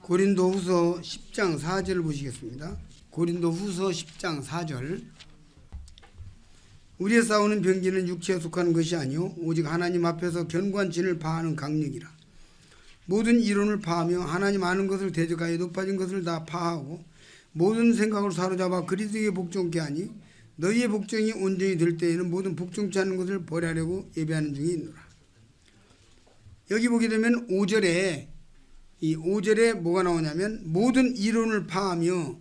고린도후서 10장 4절을 보시겠습니다. 고린도후서 10장 4절. 우리의 싸우는 병기는 육체에 속하는 것이 아니요 오직 하나님 앞에서 견고한 진을 파하는 강력이라. 모든 이론을 파하며 하나님 아는 것을 대적하여 높아진 것을 다 파하고 모든 생각을 사로잡아 그리스도에게 복종케 하니 너희의 복종이 온전히 될 때에는 모든 복종치 않는 것을 버리려고 예배하는 중에 있노라. 여기 보게 되면 5절에 이 5절에 뭐가 나오냐면 모든 이론을 파하며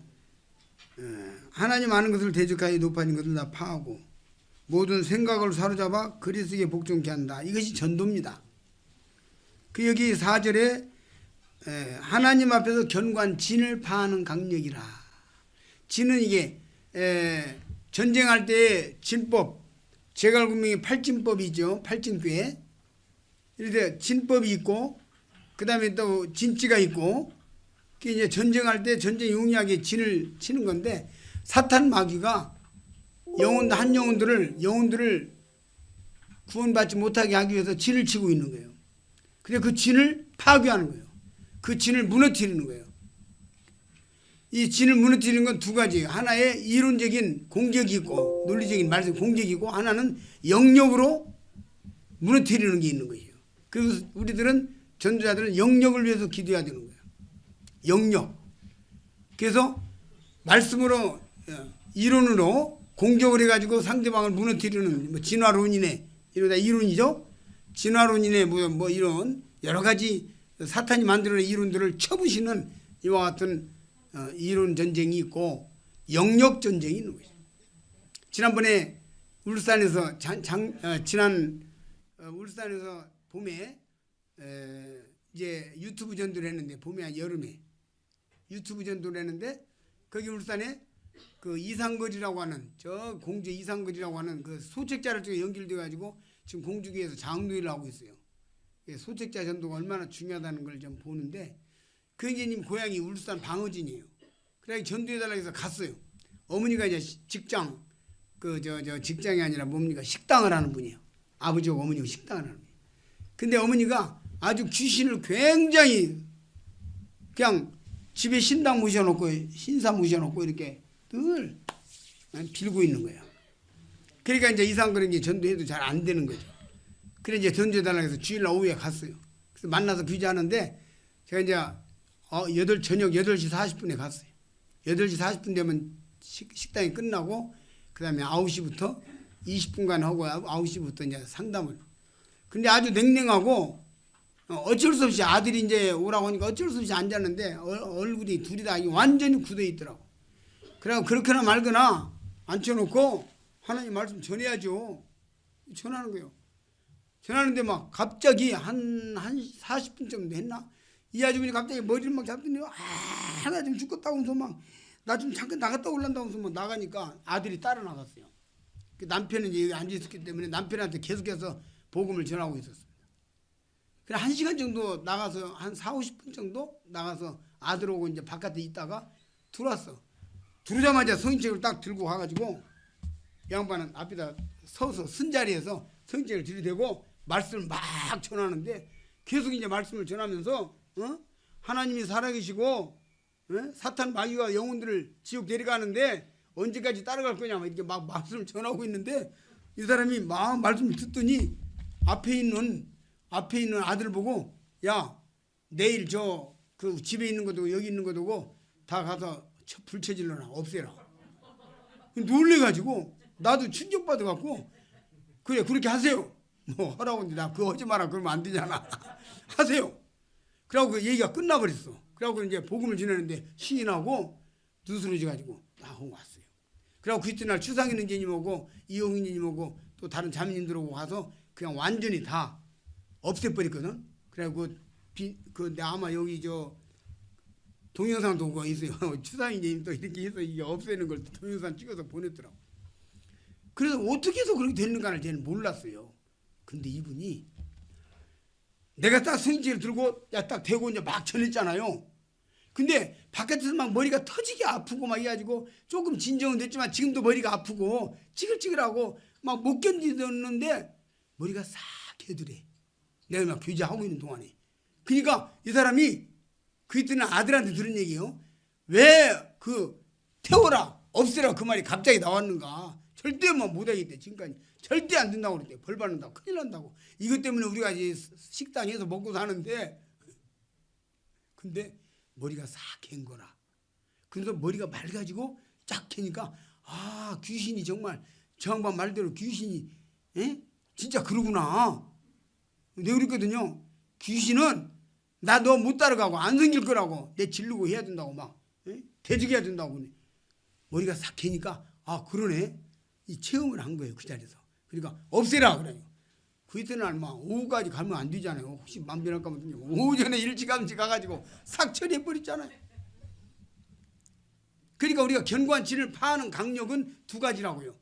하나님 아는 것을 대적하여 높아진 것을 다 파하고 모든 생각을 사로잡아 그리스도에게 복종케 한다. 이것이 전도입니다. 그 여기 4절에 하나님 앞에서 견고한 진을 파하는 강력이라. 진은 이게 전쟁할 때의 진법, 제갈구명의 팔진법이죠. 팔진궤. 이렇게 진법이 있고 그 다음에 또 진지가 있고 그게 이제 전쟁할 때 전쟁 용이하게 진을 치는 건데 사탄 마귀가 영혼들을 구원받지 못하게 하기 위해서 진을 치고 있는 거예요. 근데 그 진을 파괴하는 거예요. 그 진을 무너뜨리는 거예요. 이 진을 무너뜨리는 건 두 가지예요. 하나의 이론적인 공격이 있고 논리적인 말씀 공격이 있고 하나는 영역으로 무너뜨리는 게 있는 거예요. 그래서 우리들은 전도자들은 영역을 위해서 기도해야 되는 거예요. 영역. 그래서 말씀으로 이론으로 공격을 해가지고 상대방을 무너뜨리는 뭐 진화론이네 이러다 이론이죠. 진화론이네 뭐 이런 여러 가지 사탄이 만들어낸 이론들을 쳐부시는 이와 같은 이론 전쟁이 있고 영역 전쟁이 있는 거죠. 지난번에 울산에서 울산에서 봄에 이제 유튜브 전도를 했는데 봄에 여름에 유튜브 전도를 했는데 거기 울산에 그 이상거리라고 하는 저 공주 이상거리라고 하는 그 소책자를 쪽에 연결돼 가지고 지금 공주교에서 장로회를 하고 있어요. 소책자 전도가 얼마나 중요하다는 걸 좀 보는데 그 형제님 고향이 울산 방어진이에요. 그래서 전도해달라고 해서 갔어요. 어머니가 이제 직장 직장이 아니라 뭡니까 식당을 하는 분이에요. 아버지하고 어머니가 식당을 하는 분이에요. 근데 어머니가 아주 귀신을 굉장히 그냥 집에 신당 모셔놓고 신사 모셔놓고 이렇게 늘 빌고 있는 거예요. 그러니까 이제 이상 그런 게 전도해도 잘 안 되는 거죠. 그래 이제 전도해달라고 해서 주일날 오후에 갔어요. 그래서 만나서 귀자하는데 제가 이제 저녁 8시 40분에 갔어요. 8시 40분 되면 식당이 끝나고 그 다음에 9시부터 20분간 하고 9시부터 이제 상담을. 근데 아주 냉랭하고 어쩔 수 없이 아들이 이제 오라고 하니까 어쩔 수 없이 앉았는데 얼굴이 둘이 다 완전히 굳어 있더라고. 그래서 그렇게나 말거나 앉혀놓고 하나님 말씀 전해야죠. 전하는 거예요. 전하는데 막 갑자기 한 40분 정도 했나? 이 아주머니 갑자기 머리를 막 잡더니 나 지금 죽겠다고 하면서 막 나 좀 잠깐 나갔다 올란다고 하면서 막 나가니까 아들이 따라 나갔어요. 그 남편은 이제 여기 앉아있었기 때문에 남편한테 계속해서 복음을 전하고 있었어요. 그래 1시간 정도 나가서 한 40-50분 정도 나가서 아들하고 이제 바깥에 있다가 들어왔어. 들어오자마자 성인책을 딱 들고 가가지고 양반은 앞에다 서서 쓴 자리에서 성인책을 들이대고 말씀을 막 전하는데 계속 이제 말씀을 전하면서 하나님이 살아계시고 사탄 마귀가 영혼들을 지옥 데려가는데 언제까지 따라갈 거냐 이렇게 막 말씀을 전하고 있는데 이 사람이 막 말씀을 듣더니 앞에 있는 아들 보고 야 내일 그 집에 있는 것도 여기 있는 것도 다 가서 불 쳐질러놔 없애라. 놀래가지고 나도 충격받아갖고 그래 그렇게 하세요. 뭐 하라고 했는데 나 그거 하지 마라 그러면 안 되잖아. 하세요. 그러고 그 얘기가 끝나버렸어. 그러고 이제 복음을 전하는데 신이 나고 누스러져가지고 나하고 왔어요. 그러고 그 이튿날 추상인 형제님하고 이용인 형제님하고 또 다른 자매님들하고 가서 그냥 완전히 다 없애버렸거든. 그래고 아마 여기 동영상도 그거 있어요. 추상인님 또 이렇게 해서 이게 없애는 걸 동영상 찍어서 보냈더라고. 그래서 어떻게 해서 그렇게 되는가를 저는 몰랐어요. 근데 이분이 내가 딱 성질을 들고 딱 대고 이제 막 전했잖아요. 근데 바깥에서 막 머리가 터지게 아프고 막 해가지고 조금 진정은 됐지만 지금도 머리가 아프고 찌글찌글하고 막 못 견디는데 머리가 싹 개더래. 내가 막 교제하고 있는 동안에. 그러니까 이 사람이 그 이때는 아들한테 들은 얘기요. 왜 그 태워라 없애라 그 말이 갑자기 나왔는가. 절대 못하겠대. 지금까지 절대 안 된다고 그랬대. 벌 받는다고 큰일 난다고. 이것 때문에 우리가 이제 식당에서 먹고 사는데, 근데 머리가 싹 갠 거라. 그래서 머리가 맑아지고 쫙 캐니까 아 귀신이 정말 저 양반 말대로 귀신이 진짜 그러구나. 내가 그랬거든요. 귀신은 나 너 못 따라가고 안 생길 거라고 내 지르고 해야 된다고 막 대적해야 된다고. 머리가 싹 캐니까 아 그러네. 이 체험을 한 거예요 그 자리에서. 그러니까 없애라 그래요. 그 이때는 막 오후까지 가면 안 되잖아요. 혹시 맘 변할까 하면 오후 전에 일찌감치 가가지고 싹 처리해 버렸잖아요. 그러니까 우리가 견고한 진을 파하는 강력은 두 가지라고요.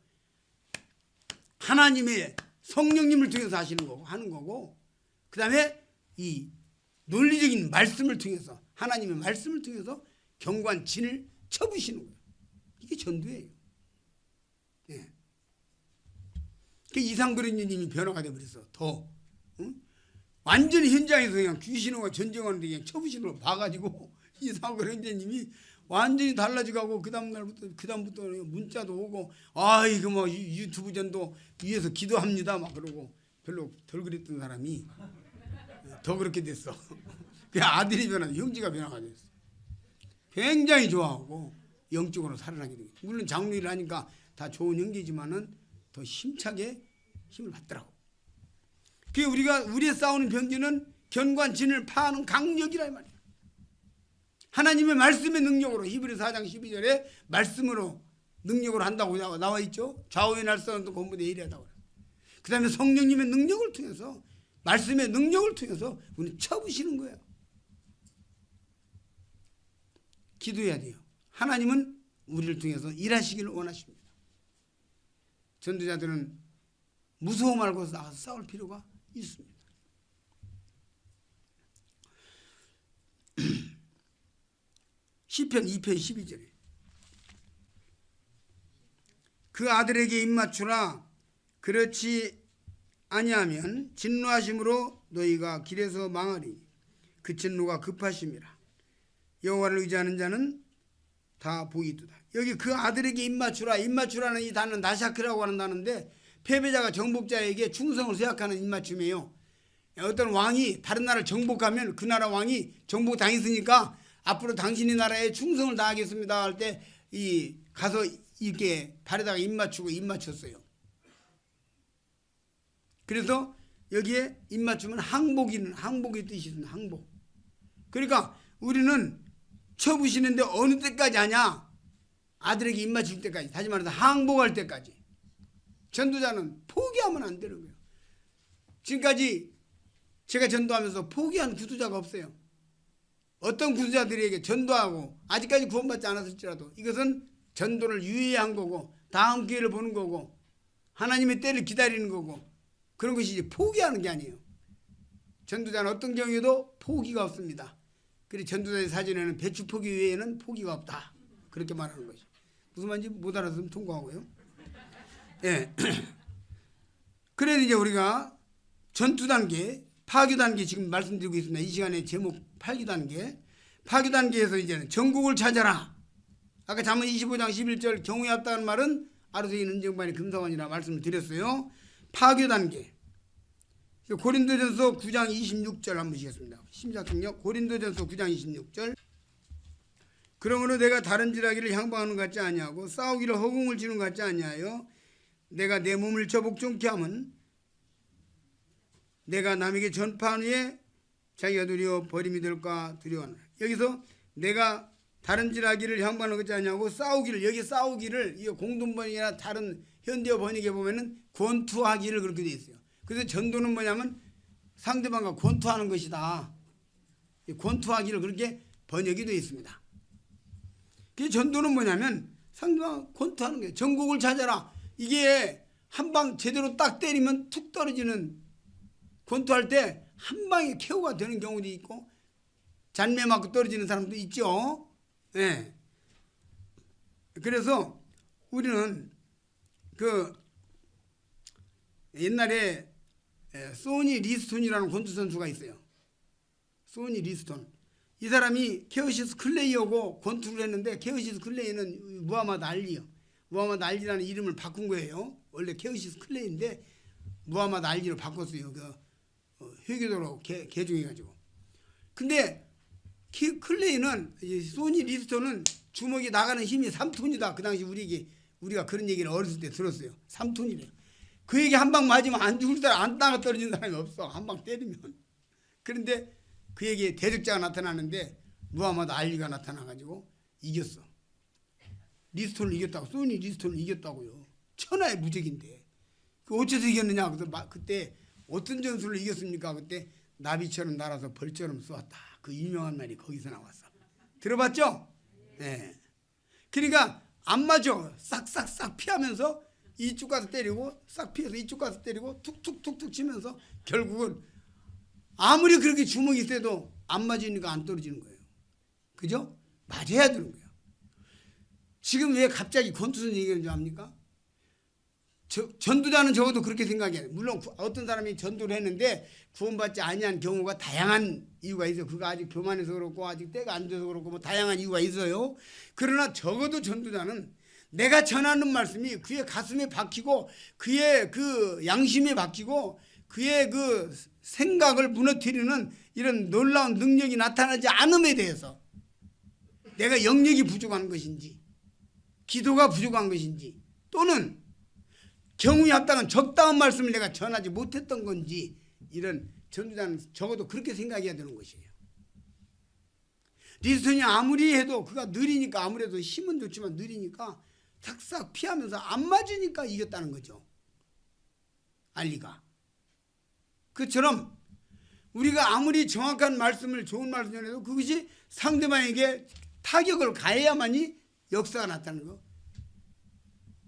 하나님의 성령님을 통해서 하시는 거고 하는 거고, 그 다음에 이 논리적인 말씀을 통해서 하나님의 말씀을 통해서 견고한 진을 쳐부시는 거예요. 이게 전도예요. 예. 그 이상그릇님이 변화가 돼버렸어. 더 완전히 현장에서 그냥 귀신과 전쟁하는데 그냥 쳐부시는 걸 봐가지고 이상그릇님이 완전히 달라지고 그 다음부터 문자도 오고 이거 뭐 유튜브 전도 위에서 기도합니다 막 그러고 별로 덜 그랬던 사람이 더 그렇게 됐어. 그 아들이 변하고 형제가 변화가 됐어. 굉장히 좋아하고 영적으로 살아나게 되고, 물론 장로를 하니까 다 좋은 형제지만은 더 힘차게 힘을 받더라고. 그 우리의 싸우는 병기는 견고한 진을 파하는 강력이라 이 말이야. 하나님의 말씀의 능력으로 히브리서 4장 12절에 말씀으로 능력으로 한다고 나와 있죠. 좌우의 날선도 본문에 예리하다고. 그 다음에 성령님의 능력을 통해서 말씀의 능력을 통해서 우리는 쳐부시는 거예요. 기도해야 돼요. 하나님은 우리를 통해서 일하시기를 원하십니다. 전도자들은 무서워 말고 나가서 싸울 필요가 있습니다. 시편 2편 12절에 그 아들에게 입맞추라. 그렇지 아니하면 진노하심으로 너희가 길에서 망하리니 그 진노가 급하심이라. 여호와를 의지하는 자는 다 복이 있도다. 여기 그 아들에게 입맞추라. 입맞추라는 이 단어는 나샤크라고 하는 단어인데 패배자가 정복자에게 충성을 생각하는 입맞춤이에요. 어떤 왕이 다른 나라를 정복하면 그 나라 왕이 정복 당했으니까 앞으로 당신의 나라에 충성을 다하겠습니다 할 때 이 가서 이렇게 발에다가 입맞췄어요. 그래서 여기에 입맞춤은 항복의 뜻이 있습니다. 항복. 그러니까 우리는 쳐부시는데 어느 때까지 하냐? 아들에게 입맞출 때까지. 다시 말해서 항복할 때까지. 전도자는 포기하면 안 되는 거예요. 지금까지 제가 전도하면서 포기한 구도자가 없어요. 어떤 구도자들에게 전도하고 아직까지 구원받지 않았을지라도 이것은 전도를 유예한 거고 다음 기회를 보는 거고 하나님의 때를 기다리는 거고 그런 것이 이제 포기하는 게 아니에요. 전도자는 어떤 경우에도 포기가 없습니다. 그래서 전도자의 사진에는 배추 포기 외에는 포기가 없다. 그렇게 말하는 거죠. 무슨 말인지 못 알아서면 통과하고요. 예. 그래서 이제 우리가 전투 단계, 파교 단계 지금 말씀드리고 있습니다. 이 시간에 제목 파교 단계. 파교 단계에서 이제는 전국을 찾아라. 아까 잠언 25장 11절 경우에 없다는 말은 아르세인 은정반이 금사원이라 말씀을 드렸어요. 파교 단계. 고린도전서 9장 26절 한번 보시겠습니다. 심사통역 고린도전서 9장 26절. 그러므로 내가 다른 지라기를 향방하는 것 같지 아니하고 싸우기를 허공을 치는 것 같지 아니하여 내가 내 몸을 저복종케 하면 내가 남에게 전파한 후에 자기가 두려워 버림이 될까 두려워하노라. 여기서 내가 다른 지라기를 향방하는 것 같지 아니하고 싸우기를, 여기 싸우기를 이 공동번역이나 다른 현대어 번역에 보면은 권투하기를 그렇게 돼 있어요. 그래서 전도는 뭐냐면 상대방과 권투하는 것이다. 권투하기를 그렇게 번역이 되어 있습니다. 그 전도는 뭐냐면 상대방 권투하는 거예요. 전국을 찾아라. 이게 한 방 제대로 딱 때리면 툭 떨어지는, 권투할 때 한 방에 KO가 되는 경우도 있고 잔매 맞고 떨어지는 사람도 있죠. 네. 그래서 우리는 그 옛날에 소니 리스톤이라는 권투 선수가 있어요. 소니 리스톤. 이 사람이 케오시스 클레이하고 권투를 했는데 케오시스 클레이는 무하마드 알리요. 무하마드 알리라는 이름을 바꾼 거예요. 원래 케오시스 클레이인데 무하마드 알리로 바꿨어요. 회계도로 개종해가지고. 근데 클레이는 소니 리스톤은 주먹이 나가는 힘이 3톤이다. 그 당시 우리가 그런 얘기를 어렸을 때 들었어요. 3톤이래요. 그 얘기 한 방 맞으면 안 죽을 사람, 안 나가 떨어지는 사람이 없어. 한 방 때리면. 그런데 그에게 대적자가 나타나는데 무하마드 알리가 나타나가지고 이겼어. 리스톤을 이겼다고. 소니 리스톤을 이겼다고요. 천하의 무적인데. 그 어째서 이겼느냐. 그때 어떤 전술로 이겼습니까? 그때 나비처럼 날아서 벌처럼 쏘았다. 그 유명한 말이 거기서 나왔어. 들어봤죠? 네. 그러니까 안 맞아. 싹싹싹 피하면서 이쪽 가서 때리고 싹 피해서 이쪽 가서 때리고 툭툭툭툭 치면서 결국은 아무리 그렇게 주먹이 세도 안 맞으니까 안 떨어지는 거예요. 그죠? 맞아야 되는 거예요. 지금 왜 갑자기 권투선 얘기하는 줄 압니까? 전도자는 적어도 그렇게 생각해요. 물론 어떤 사람이 전도를 했는데 구원받지 아니한 경우가 다양한 이유가 있어요. 그거 아직 교만해서 그렇고 아직 때가 안 돼서 그렇고 뭐 다양한 이유가 있어요. 그러나 적어도 전도자는 내가 전하는 말씀이 그의 가슴에 박히고 그의 그 양심에 박히고 그의 그 생각을 무너뜨리는 이런 놀라운 능력이 나타나지 않음에 대해서 내가 영역이 부족한 것인지 기도가 부족한 것인지 또는 경우에 합당한 적당한 말씀을 내가 전하지 못했던 건지 이런 전도자는 적어도 그렇게 생각해야 되는 것이에요. 리스톤이 아무리 해도 그가 느리니까 아무래도 힘은 좋지만 느리니까 싹싹 피하면서 안 맞으니까 이겼다는 거죠. 알리가. 그처럼 우리가 아무리 정확한 말씀을 좋은 말씀 전해도 그것이 상대방에게 타격을 가해야만이 역사가 나타나는 거.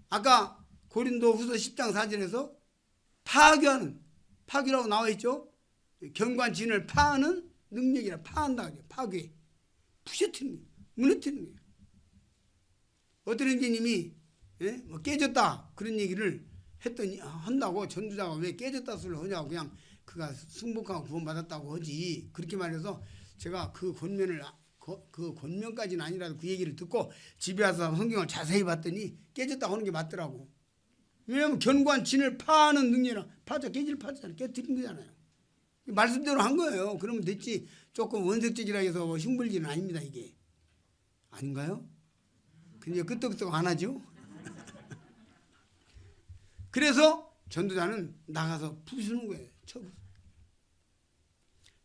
아까 고린도 후서 10장 4절에서 파괴라고 나와 있죠. 경관진을 파하는 능력이라 파한다. 파괴. 부셔뜨리는 거예요. 무너뜨리는 거예요. 어떤 형제님이 뭐 깨졌다 그런 얘기를 했더니 한다고 전도자가 왜 깨졌다 소리를 하냐고 그냥 그가 승복하고 구원받았다고 하지 그렇게 말해서 제가 그 권면까지는 아니라도 그 얘기를 듣고 집에 와서 성경을 자세히 봤더니 깨졌다고 하는 게 맞더라고. 왜냐하면 견관진을 파하는 능력이라 깨질 파잖아요. 깨뜨린 거잖아요. 말씀대로 한 거예요. 그러면 됐지. 조금 원색적이라 해서 흉불지는 아닙니다. 이게 아닌가요? 근데 끄떡끄떡 안 하죠. 그래서 전도자는 나가서 부수는 거예요.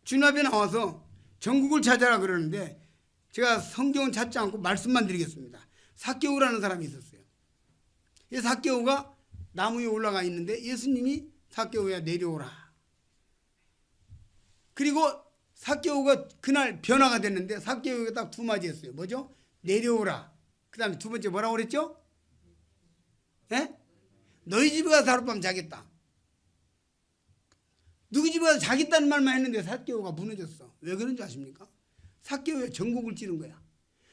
주님 앞에 나와서 전국을 찾아라 그러는데 제가 성경은 찾지 않고 말씀만 드리겠습니다. 삭개오라는 사람이 있었어요. 이 삭개오가 나무 위에 올라가 있는데 예수님이 삭개오야 내려오라. 그리고 삭개오가 그날 변화가 됐는데 삭개오가 딱 두 마디 했어요. 뭐죠? 내려오라. 그 다음에 두 번째 뭐라고 그랬죠? 네? 너희 집에 가서 하룻밤 자겠다. 누구 집에 가서 자겠다는 말만 했는데 삭개오가 무너졌어. 왜 그런 줄 아십니까? 삭개오의 전곡을 찌른 거야.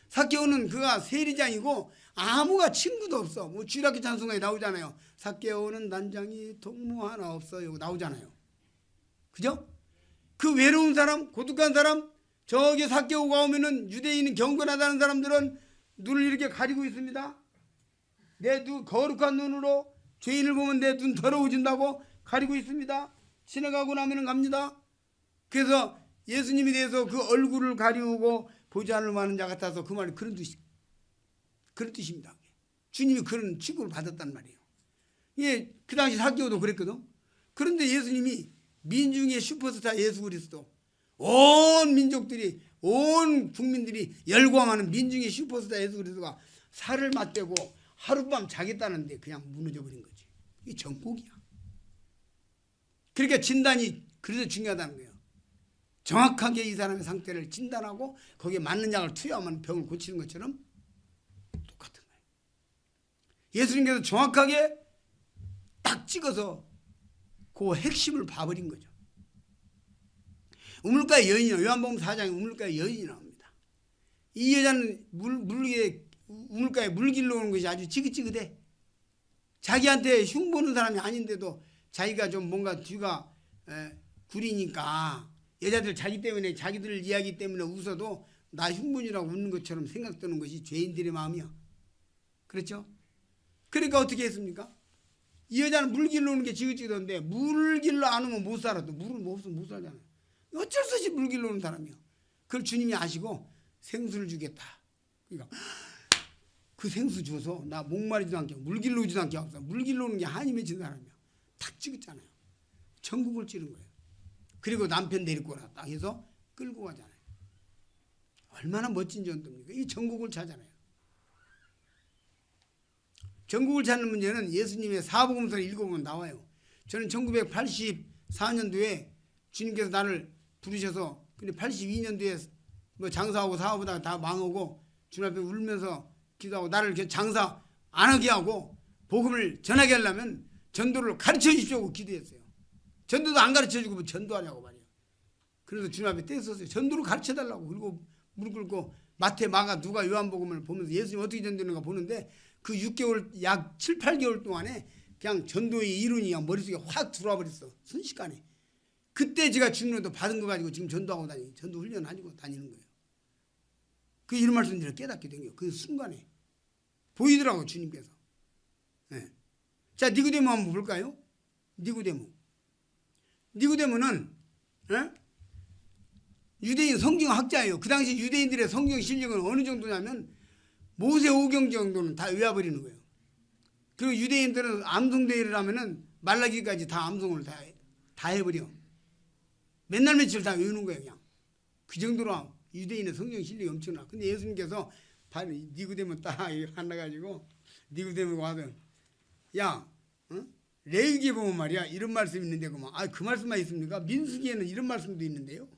삭개오는 그가 세리장이고 아무가 친구도 없어. 뭐 주일학교 찬송가에 나오잖아요. 삭개오는 단장이 동무 하나 없어요. 나오잖아요. 그죠? 그 외로운 사람, 고독한 사람, 저기 삭개오가 오면은 유대인은 경건하다는 사람들은 눈을 이렇게 가리고 있습니다. 내 눈 거룩한 눈으로 죄인을 보면 내 눈 더러워진다고 가리고 있습니다. 지나가고 나면은 갑니다. 그래서 예수님에 대해서 그 얼굴을 가리우고 보지 않을 만한 자 같아서 그 말이 그런 뜻입니다. 주님이 그런 취급을 받았단 말이에요. 예, 그 당시 삭개오도 그랬거든. 그런데 예수님이 민중의 슈퍼스타 예수 그리스도, 온 민족들이, 온 국민들이 열광하는 민중의 슈퍼스타 예수 그리스도가 살을 맞대고 하룻밤 자겠다는데 그냥 무너져 버린 거지. 이게 정복이야. 그러니까 진단이 그래서 중요하다는 거예요. 정확하게 이 사람의 상태를 진단하고 거기에 맞는 약을 투여하면 병을 고치는 것처럼 똑같은 거예요. 예수님께서 정확하게 딱 찍어서 그 핵심을 봐버린 거죠. 우물가의 여인이, 요한복음 4장에 우물가의 여인이 나옵니다. 이 여자는 우물가에 물 길러 오는 것이 아주 지긋지긋해. 자기한테 흉보는 사람이 아닌데도 자기가 좀 뭔가 뒤가 구리니까 여자들 자기 때문에 자기들 이야기 때문에 웃어도 나 흉문이라고 웃는 것처럼 생각되는 것이 죄인들의 마음이야. 그렇죠? 그러니까 어떻게 했습니까? 이 여자는 물 길러 오는 게 지긋지긋한데 물 길러 안 오면 못 살아. 또 물을 없으면 못 살잖아. 어쩔 수 없이 물 길러 오는 사람이야. 그걸 주님이 아시고 생수를 주겠다. 그러니까 그 생수 줘서 나 목마르지도 않게 물 길러 오지도 않게 하고 물 길러 오는 게 한이 맺힌 사람이야. 탁 찍었잖아요. 전국을 찌른 거예요. 그리고 남편 데리고 오라 딱 해서 끌고 가잖아요. 얼마나 멋진 전도입니까? 이 전국을 차잖아요. 전국을 찾는 문제는 예수님의 사복음서를 읽어보면 나와요. 저는 1984년도에 주님께서 나를 부르셔서 근데 82년도에 뭐 장사하고 사업하다가 다 망하고 주님 앞에 울면서 기도하고 나를 장사 안 하게 하고 복음을 전하게 하려면 전도를 가르쳐 주십시오 기도했어요. 전도도 안 가르쳐 주고 뭐 전도하냐고 말이에요. 그래서 주님 앞에 떼었어요. 전도를 가르쳐 달라고. 그리고 무릎 꿇고 마태, 마가, 누가, 요한복음을 보면서 예수님 어떻게 전도하는가 보는데 그 6개월 약 7, 8개월 동안에 그냥 전도의 이론이 그냥 머릿속에 확 들어와 버렸어. 순식간에. 그때 제가 주님으로부터 받은 거 가지고 지금 전도하고 전도 훈련 하고 다니는 거예요. 그 이런 말씀들을 깨닫게 된 거예요. 그 순간에. 보이더라고 주님께서. 네. 자, 니고데모 한번 볼까요? 니고데모는 유대인 성경학자예요. 그 당시 유대인들의 성경 실력은 어느 정도냐면 모세오경 정도는 다 외워버리는 거예요. 그리고 유대인들은 암송대회를 하면은 말라기까지 다 암송을 다 해버려. 맨날 며칠 다 외우는 거예요. 그냥 그 정도로 유대인의 성경 실력이 엄청나. 근데 예수님께서 바로 니고데모 딱 하나가지고 니고데모가 와서 야, 레위기에 보면 말이야 이런 말씀 있는데 그 말씀만 있습니까? 민수기에는 이런 말씀도 있는데요.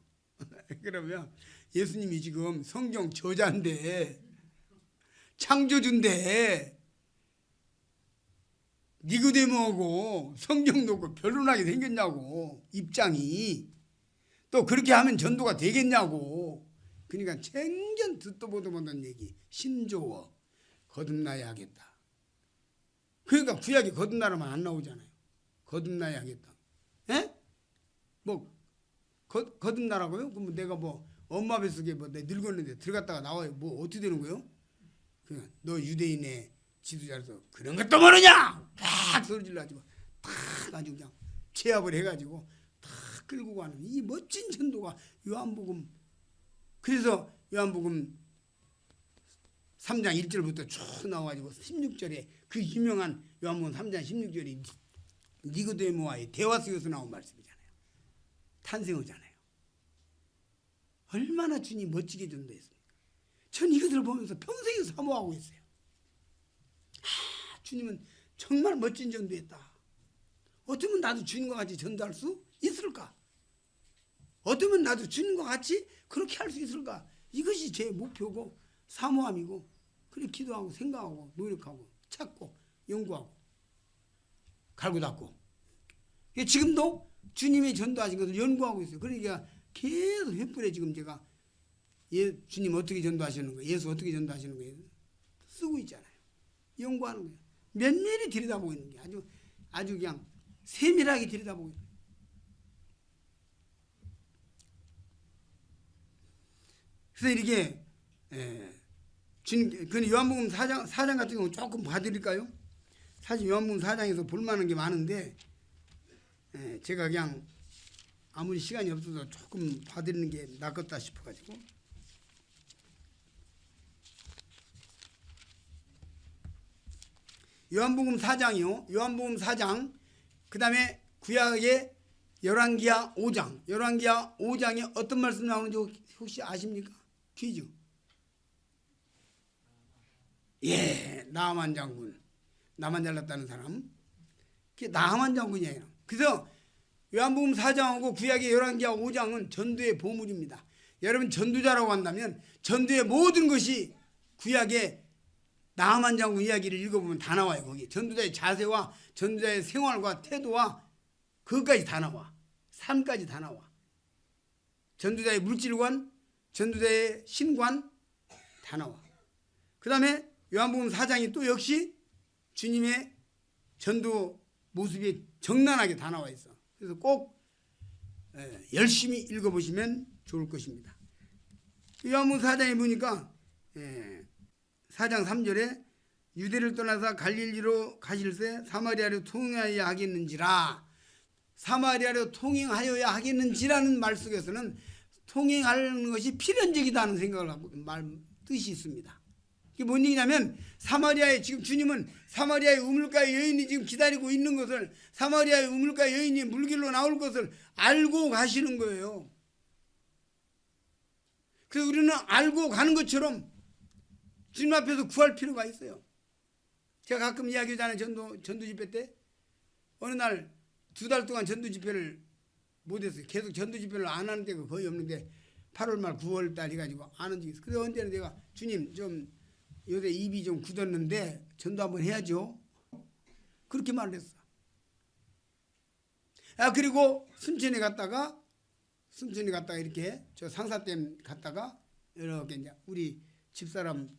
그러면 예수님이 지금 성경 저자인데 창조주인데 니고데모하고 성경 놓고 변론하게 생겼냐고 입장이 또 그렇게 하면 전도가 되겠냐고. 그러니까 생전 듣도 보도 못한 얘기 신조어 거듭나야 하겠다. 그러니까 구약이 거듭나라면 안 나오잖아요. 거듭나야 하겠다. 에? 뭐 거듭나라고요? 그럼 내가 뭐 엄마 뱃속에 뭐 내 늙었는데 들어갔다가 나와요. 뭐 어떻게 되는 거예요? 그냥 너 유대인의 지도자로서 그런 것도 모르냐? 탁 소리 질러가지고 탁 아주 그냥 제압을 해가지고 탁 끌고 가는 이 멋진 전도가 요한복음. 그래서 요한복음 3장 1절부터 쭉 나와가지고 16절에 그 유명한 요한복음 3장 16절이 니고데모와의 대화 속에서 나온 말씀이잖아요. 탄생어잖아요. 얼마나 주님 멋지게 전도했습니까? 전 이것을 보면서 평생을 사모하고 있어요. 주님은 정말 멋진 전도했다. 어쩌면 나도 주님과 같이 전도할 수 있을까? 어쩌면 나도 주님과 같이 그렇게 할 수 있을까? 이것이 제 목표고 사모함이고 그래 기도하고 생각하고 노력하고 찾고 연구하고 갈고 닦고 지금도 주님의 전도하신 것을 연구하고 있어요. 그러니까 계속 횃불에 지금 제가 주님 어떻게 전도하시는 거예요? 예수 어떻게 전도하시는 거예요? 쓰고 있잖아요. 연구하는 거예요. 면밀히 들여다보고 있는 게 아주 그냥 세밀하게 들여다보고 있는 거예요. 그래서 이렇게 주님 그 요한복음 4장 같은 경우 조금 봐드릴까요? 사실 요한복음 4장에서 볼만한 게 많은데 제가 그냥 아무리 시간이 없어서 조금 봐드리는 게 낫겠다 싶어가지고 요한복음 4장이요. 요한복음 4장 그 다음에 구약의 열왕기하 5장 열왕기하 5장에 어떤 말씀 나오는지 혹시 아십니까? 퀴즈. 예, 나하만 장군. 나만 잘났다는 사람. 그게 나하만 장군이에요. 그래서 요한복음 4장하고 구약의 열왕기하 5장은 전도의 보물입니다. 여러분 전도자라고 한다면 전도의 모든 것이 구약의 나하만 장군 이야기를 읽어보면 다 나와요. 거기 전도자의 자세와 전도자의 생활과 태도와 그것까지 다 나와. 삶까지 다 나와. 전도자의 물질관, 전도자의 신관 다 나와. 그 다음에 요한복음 4장이 또 역시 주님의 전도 모습이 적나라하게 다 나와 있어. 그래서 꼭 열심히 읽어보시면 좋을 것입니다. 요한복음 4장에 보니까 4장 3절에 유대를 떠나서 갈릴리로 가실새 사마리아로 통행하여야 하겠는지라, 사마리아로 통행하여야 하겠는지라는 말 속에서는 통행하는 것이 필연적이다는 생각을 하고 뜻이 있습니다. 이게 뭔 얘기냐면 사마리아에 지금 주님은 사마리아의 우물가의 여인이 지금 기다리고 있는 것을, 사마리아의 우물가의 여인이 물길로 나올 것을 알고 가시는 거예요. 그래서 우리는 알고 가는 것처럼 주님 앞에서 구할 필요가 있어요. 제가 가끔 이야기하잖아요. 전도 집회 때 어느 날 2달 동안 전도 집회를 못했어요. 계속 전도 집회를 안 하는 데가 거의 없는데 8월 말 9월 달 해가지고 안 한 적이 있어요. 그래서 언제는 내가 주님 좀 요새 입이 좀 굳었는데 전도 한번 해야죠. 그렇게 말을 했어. 그리고 순천에 갔다가 이렇게 저 상사댐 갔다가 이렇게 이제 우리 집사람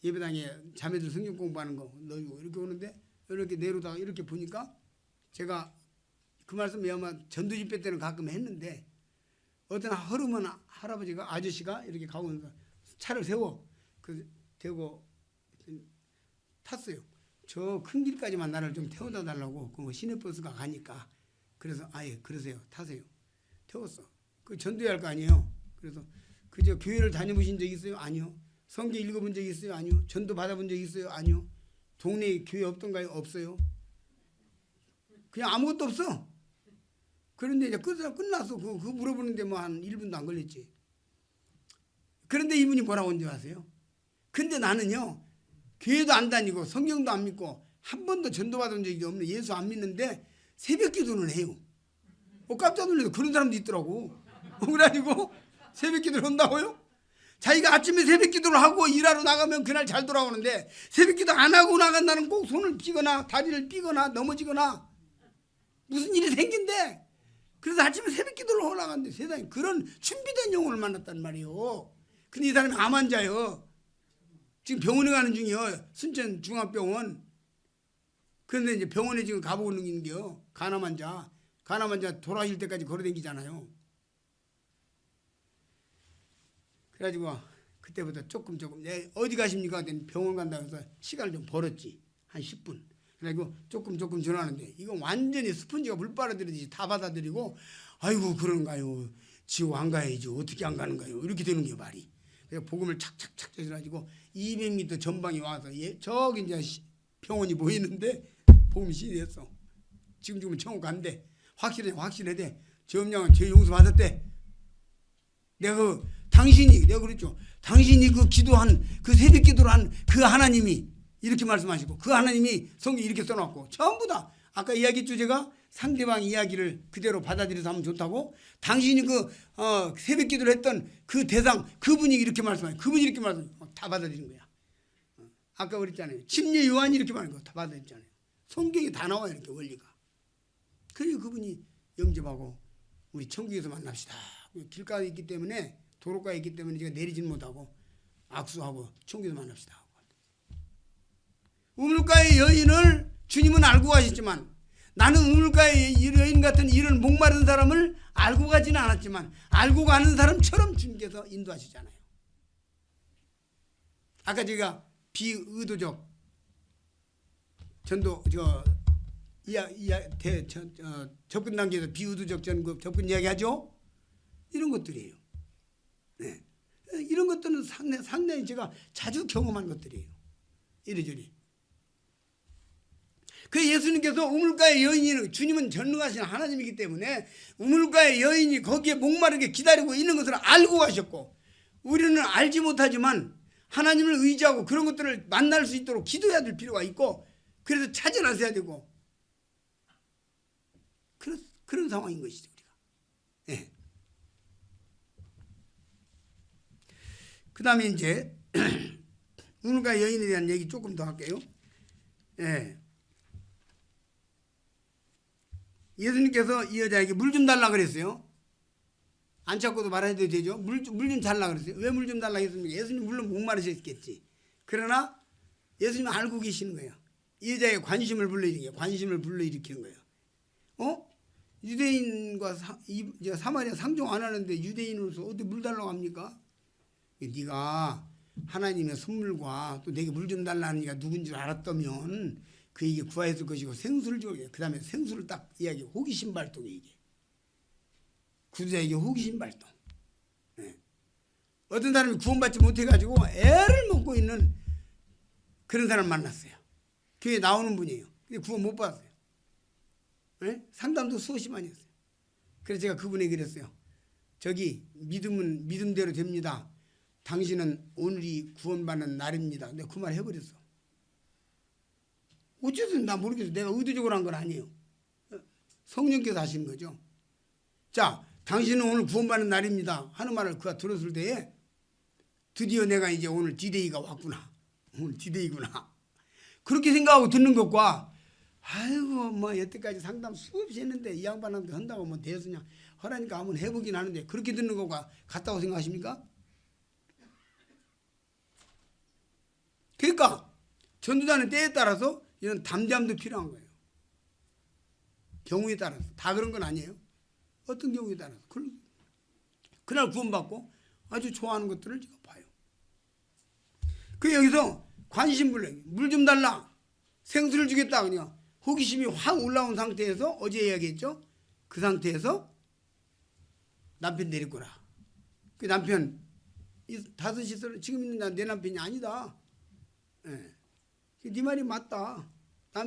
예배당에 자매들 성경 공부하는 거 넣고 이렇게 오는데 이렇게 내려다가 이렇게 보니까 제가 그 말씀 아마 전도 집회 때는 가끔 했는데 어떤 허름한 할아버지가 아저씨가 이렇게 가고 있는 차를 세워 대고 탔어요. 저 큰 길까지만 나를 좀 태워다 달라고 그 시내버스가 가니까 그래서 그러세요. 타세요. 태웠어. 그 전도해야 할 거 아니에요. 그래서 그저 교회를 다녀보신 적 있어요? 아니요. 성경 읽어본 적 있어요? 아니요. 전도 받아본 적 있어요? 아니요. 동네에 교회 없던가요? 없어요. 그냥 아무것도 없어. 그런데 이제 끝났어. 그거 물어보는데 뭐 한 1분도 안 걸렸지. 그런데 이분이 뭐라고 한지 아세요? 근데 나는요, 교회도 안 다니고 성경도 안 믿고 한 번도 전도 받은 적이 없는, 예수 안 믿는데 새벽 기도는 해요. 깜짝 놀라서 그런 사람도 있더라고. 그래가지고 새벽 기도를 한다고요? 자기가 아침에 새벽 기도를 하고 일하러 나가면 그날 잘 돌아오는데 새벽 기도 안 하고 나간다는 꼭 손을 삐거나 다리를 삐거나 넘어지거나 무슨 일이 생긴대. 그래서 아침에 새벽 기도를 하고 나갔는데 세상에 그런 준비된 영혼을 만났단 말이에요. 근데 이 사람이 암 환자예요. 지금 병원에 가는 중이에요. 순천 중앙병원. 그런데 이제 병원에 지금 가보고 있는 게요. 간암 환자 돌아가실 때까지 걸어다니잖아요. 그래가지고 그때부터 조금 어디 가십니까? 병원 간다고 해서 시간을 좀 벌었지. 한 10분. 그래가지고 조금 전화하는데 이건 완전히 스펀지가 물 빨아들이듯이 다 받아들이고 아이고 그런가요? 지옥 안 가야죠. 어떻게 안 가는가요? 이렇게 되는 게 말이. 그래서 복음을 착착착 해가지고 200m 전방에 와서 저기 이제 병원이 보이는데 복음이 시리했어. 지금 천국 간대. 확실해. 점령은 죄 용서 받았대. 내가 그랬죠. 당신이 그 기도한 그 새벽 기도를 한 그 하나님이 이렇게 말씀하시고 그 하나님이 성경에 이렇게 써놨고 전부 다 아까 이야기했죠. 제가 상대방 이야기를 그대로 받아들여서 하면 좋다고. 당신이 그 새벽 기도를 했던 그 대상 그분이 이렇게 말씀하시고 그분이 이렇게 말씀하시고 다 받아들이는 거야. 아까 그랬잖아요. 침례 요한이 이렇게 말하는 거 다 받아들였잖아요. 성경에 다 나와요. 이렇게 원리가. 그리고 그분이 영접하고 우리 천국에서 만납시다. 길가에 있기 때문에 도로가에 있기 때문에 제가 내리진 못하고 악수하고 천국에서 만납시다. 우물가의 여인을 주님은 알고 가셨지만 나는 우물가의 여인 같은 이런 목마른 사람을 알고 가지는 않았지만 알고 가는 사람처럼 주님께서 인도하시잖아요. 아까 제가 비의도적 전도 접근 단계에서 비의도적 접근 이야기하죠. 이런 것들이에요. 네. 이런 것들은 상당히 제가 자주 경험한 것들이에요. 이리저리. 그 예수님께서 우물가의 여인이 주님은 전능하신 하나님이기 때문에 우물가의 여인이 거기에 목마르게 기다리고 있는 것을 알고 가셨고 우리는 알지 못하지만 하나님을 의지하고 그런 것들을 만날 수 있도록 기도해야 될 필요가 있고 그래서 찾아나서야 되고 그런 상황인 것이죠. 우리가. 네. 그 다음에 이제 우물가의 여인에 대한 얘기 조금 더 할게요. 네. 예수님께서 이 여자에게 물 좀 달라 그랬어요. 안 찾고도 말해도 되죠. 물 좀 달라 그랬어요. 왜 물 좀 달라 했습니까? 예수님 물론 목마르셨겠지. 그러나 예수님 알고 계시는 거예요. 이 여자의 관심을 불러일으키는 거예요. 유대인과 사마리아 상종 안 하는데 유대인으로서 어떻게 물 달라고 합니까? 네가 하나님의 선물과 또 내게 물 좀 달라는 이가 누군 줄 알았다면 그에게 구하였을 것이고 생수를 주고 그 다음에 생수를 딱 이야기해. 호기심 발동이 이게. 구두자에게 호기심 발동. 네. 어떤 사람이 구원받지 못해가지고 애를 먹고 있는 그런 사람 만났어요. 교회에 나오는 분이에요. 근데 구원 못 받았어요. 네? 상담도 수없이 많이 했어요. 그래서 제가 그분에게 그랬어요. 저기 믿음은 믿음대로 됩니다. 당신은 오늘이 구원받는 날입니다. 근데 그 말 해버렸어. 어쨌든 나 모르겠어. 내가 의도적으로 한 건 아니에요. 성령께서 하신 거죠. 자, 당신은 오늘 구원받는 날입니다 하는 말을 그가 들었을 때에 드디어 내가 이제 오늘 디데이가 왔구나. 오늘 디데이구나. 그렇게 생각하고 듣는 것과 아이고 뭐 여태까지 상담 수없이 했는데 이 양반한테 한다고 뭐 대수냐 하라니까 한번 해보긴 하는데 그렇게 듣는 것과 같다고 생각하십니까? 그러니까 전도자는 때에 따라서 이런 담대함도 필요한 거예요. 경우에 따라서 다 그런 건 아니에요. 어떤 경우에 따라서 그날 구원받고 아주 좋아하는 것들을 제가 봐요. 그 여기서 관심불능 물 좀 달라 생수를 주겠다 그냥 호기심이 확 올라온 상태에서 어제 이야기했죠. 그 상태에서 남편 데리고 오라. 그 남편 5시서 지금 있는 내 남편이 아니다. 예. 네 말이 맞다.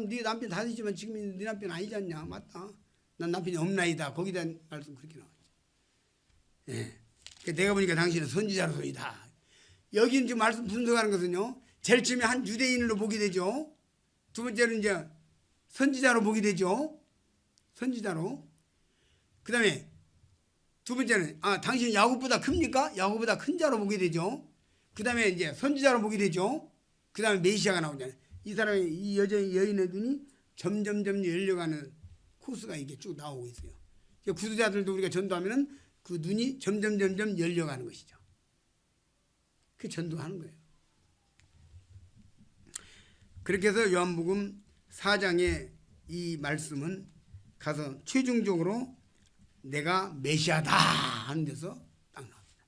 네 남편 5시지만 지금 있는 네 남편 아니지 않냐. 맞다. 난 남편이 없나이다. 거기에 대한 말씀 그렇게 나왔죠. 예. 내가 보니까 당신은 선지자로서이다. 여기는 지금 말씀 분석하는 것은요. 제일 처음에 한 유대인으로 보게 되죠. 두 번째는 이제 선지자로 보게 되죠. 선지자로. 그 다음에 두 번째는 당신은 야곱보다 큽니까? 야곱보다 큰 자로 보게 되죠. 그 다음에 이제 선지자로 보게 되죠. 그 다음에 메시아가 나오잖아요. 이 사람의 이 여인의 눈이 점점점 열려가는 코스가 이게 쭉 나오고 있어요. 구두자들도 우리가 전도하면은 그 눈이 점점점점 열려가는 것이죠. 그 전도하는 거예요. 그렇게 해서 요한복음 4장의 이 말씀은 가서 최종적으로 내가 메시아다 하는 데서 딱 나옵니다.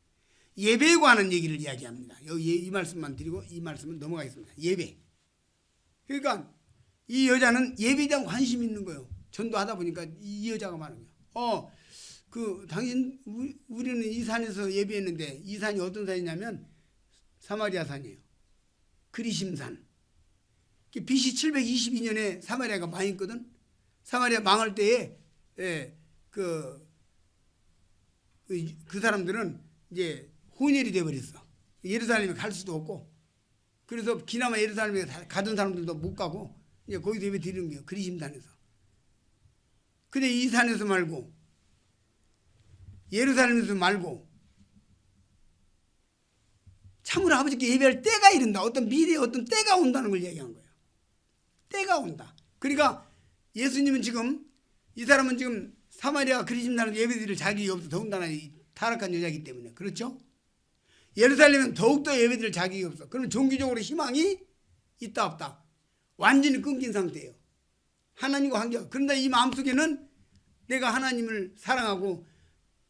예배에 관한 얘기를 이야기합니다. 여기 이 말씀만 드리고 이 말씀은 넘어가겠습니다. 예배. 그러니까 이 여자는 예배에 대한 관심이 있는 거예요. 전도하다 보니까 이 여자가 말하는 거예요. 당신 우리는 이 산에서 예배했는데 이 산이 어떤 산이냐면 사마리아 산이에요. 그리심산. BC 722년에 사마리아가 망했거든. 사마리아 망할 때에 그 사람들은 이제 혼혈이 돼버렸어. 예루살렘에 갈 수도 없고. 그래서 기나마 예루살렘에 가던 사람들도 못 가고 이제 거기서 예배 드리는 거예요. 그리심산에서. 근데 이 산에서 말고 예루살렘에서 말고 참으로 아버지께 예배할 때가 이른다. 어떤 미래에 어떤 때가 온다는 걸 얘기한 거예요. 때가 온다. 그러니까 예수님은 지금 이 사람은 지금 사마리아 그리심산에서 예배드릴 자격이 없어. 더군다나 타락한 여자이기 때문에. 그렇죠? 예루살렘은 더욱더 예배드릴 자격이 없어. 그러면 종교적으로 희망이 있다 없다. 완전히 끊긴 상태예요. 하나님과 관계가. 그런데 이 마음속에는 내가 하나님을 사랑하고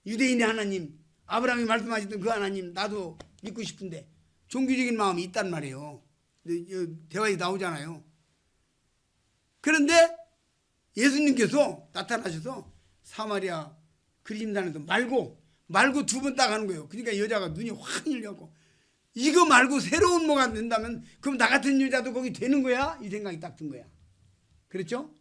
유대인의 하나님, 아브라함이 말씀하셨던 그 하나님 나도 믿고 싶은데 종교적인 마음이 있단 말이에요. 대화에 나오잖아요. 그런데 예수님께서 나타나셔서 사마리아 그리심산에서 말고 두 번 딱 하는 거예요. 그러니까 여자가 눈이 확 열려갖고 이거 말고 새로운 뭐가 된다면 그럼 나 같은 여자도 거기 되는 거야? 이 생각이 딱 든 거야. 그렇죠?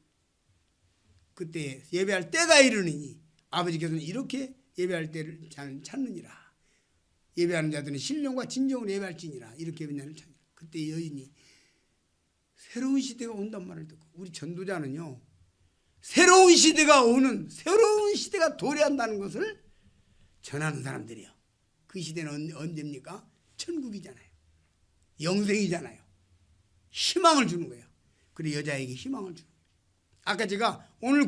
그때 예배할 때가 이르느니 아버지께서는 이렇게 예배할 때를 찾느니라. 예배하는 자들은 신령과 진정으로 예배할지니라. 이렇게 예배하는 자들. 그때 여인이 새로운 시대가 온단 말을 듣고 우리 전도자는요. 새로운 시대가 오는 새로운 시대가 도래한다는 것을 전하는 사람들이요. 그 시대는 언제입니까? 천국이잖아요. 영생이잖아요. 희망을 주는 거예요. 그리고 여자에게 희망을 주는 거예요. 아까 제가 오늘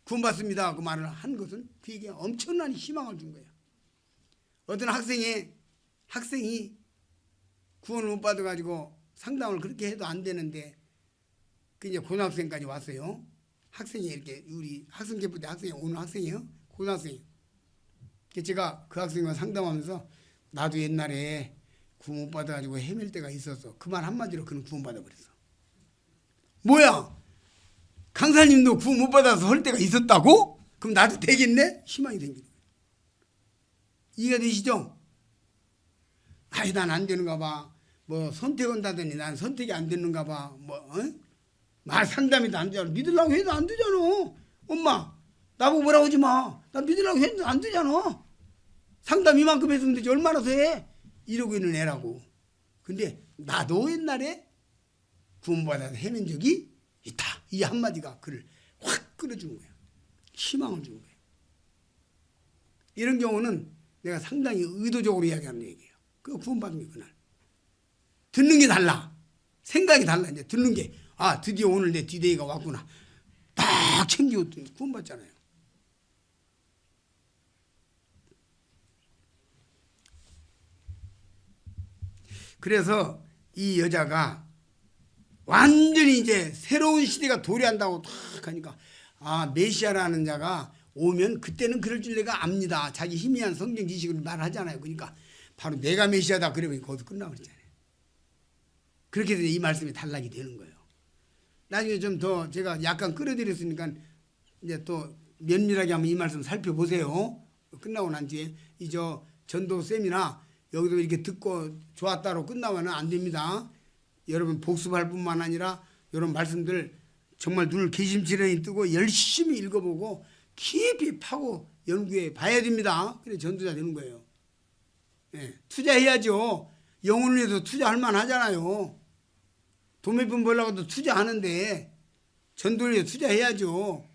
구원받습니다 그 말을 한 것은 그에게 엄청난 희망을 준 거예요. 어떤 학생이 구원을 못 받아가지고 상담을 그렇게 해도 안 되는데 그 이제 고등학생까지 왔어요. 학생이 이렇게 우리 학생 개표 때 학생이 오는 학생이에요. 고등학생이에요. 제가 그 학생과 상담하면서 나도 옛날에 구원 못 받아가지고 헤맬 때가 있었어. 그 말 한마디로 그는 구원 받아버렸어. 뭐야? 강사님도 구원 못 받아서 할 때가 있었다고? 그럼 나도 되겠네? 희망이 생기는 거예요. 이해가 되시죠? 아이 난 안 되는가 봐. 뭐 선택한다더니 난 선택이 안 되는가 봐. 뭐 말 상담이도 안 되잖아. 믿으려고 해도 안 되잖아. 엄마 나보고 뭐라고 하지 마. 나 믿으려고 해도 안 되잖아. 상담 이만큼 했으면 되지 얼마나 더 해? 이러고 있는 애라고. 근데 나도 옛날에 구원받아서 헤맨 적이 있다. 이 한마디가 그를 확 끌어주는 거야. 희망을 주는 거야. 이런 경우는 내가 상당히 의도적으로 이야기하는 얘기예요. 그 구원받은 게 그날. 듣는 게 달라. 생각이 달라. 이제 듣는 게 아 드디어 오늘 내 디데이가 왔구나. 딱 챙기고 구원받잖아요. 그래서 이 여자가 완전히 이제 새로운 시대가 도래한다고 탁 하니까 아 메시아라는 자가 오면 그때는 그럴 줄 내가 압니다. 자기 희미한 성경 지식을 말하잖아요. 그러니까 바로 내가 메시아다 그러면 거기서 끝나버리잖아요. 그렇게 해서 이 말씀이 단락이 되는 거예요. 나중에 좀 더 제가 약간 끌어들였으니까 이제 또 면밀하게 한번 이 말씀 살펴보세요. 끝나고 난 뒤에 이 저 전도 쌤이나 여기도 이렇게 듣고 좋았다로 끝나면 안 됩니다. 여러분 복습할 뿐만 아니라 이런 말씀들 정말 눈을 개심치레니 뜨고 열심히 읽어보고 깊이 파고 연구해 봐야 됩니다. 그래 전도자 되는 거예요. 네, 투자해야죠. 영혼을 위해서 투자할 만하잖아요. 돈 몇 푼 벌려고도 투자하는데 전도를 위해 투자해야죠.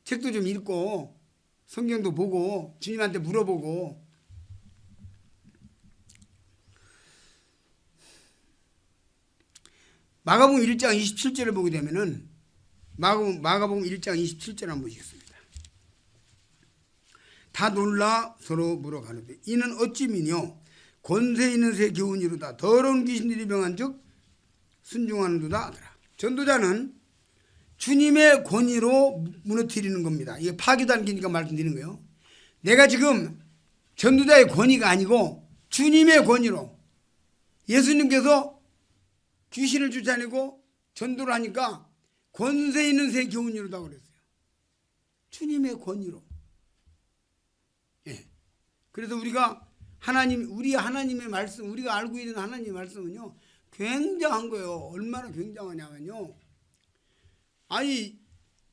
책도 좀 읽고 성경도 보고 주님한테 물어보고. 마가복음 1장 27절을 보게 되면은 마가복음 1장 27절 한번 보시겠습니다. 다 놀라 서로 물어가는데 이는 어찌미뇨 권세 있는 새 교훈이로다 더러운 귀신들이 명한즉 순종하는도다 하더라. 전도자는 주님의 권위로 무너뜨리는 겁니다. 이게 파괴단계니까 말씀드리는 거예요. 내가 지금 전도자의 권위가 아니고 주님의 권위로 예수님께서 귀신을 쫓아내고 전도를 하니까 권세 있는 새 교훈이로다 그랬어요. 주님의 권위로. 예. 그래서 우리가 우리 하나님의 말씀, 우리가 알고 있는 하나님의 말씀은요, 굉장한 거예요. 얼마나 굉장하냐면요. 아니,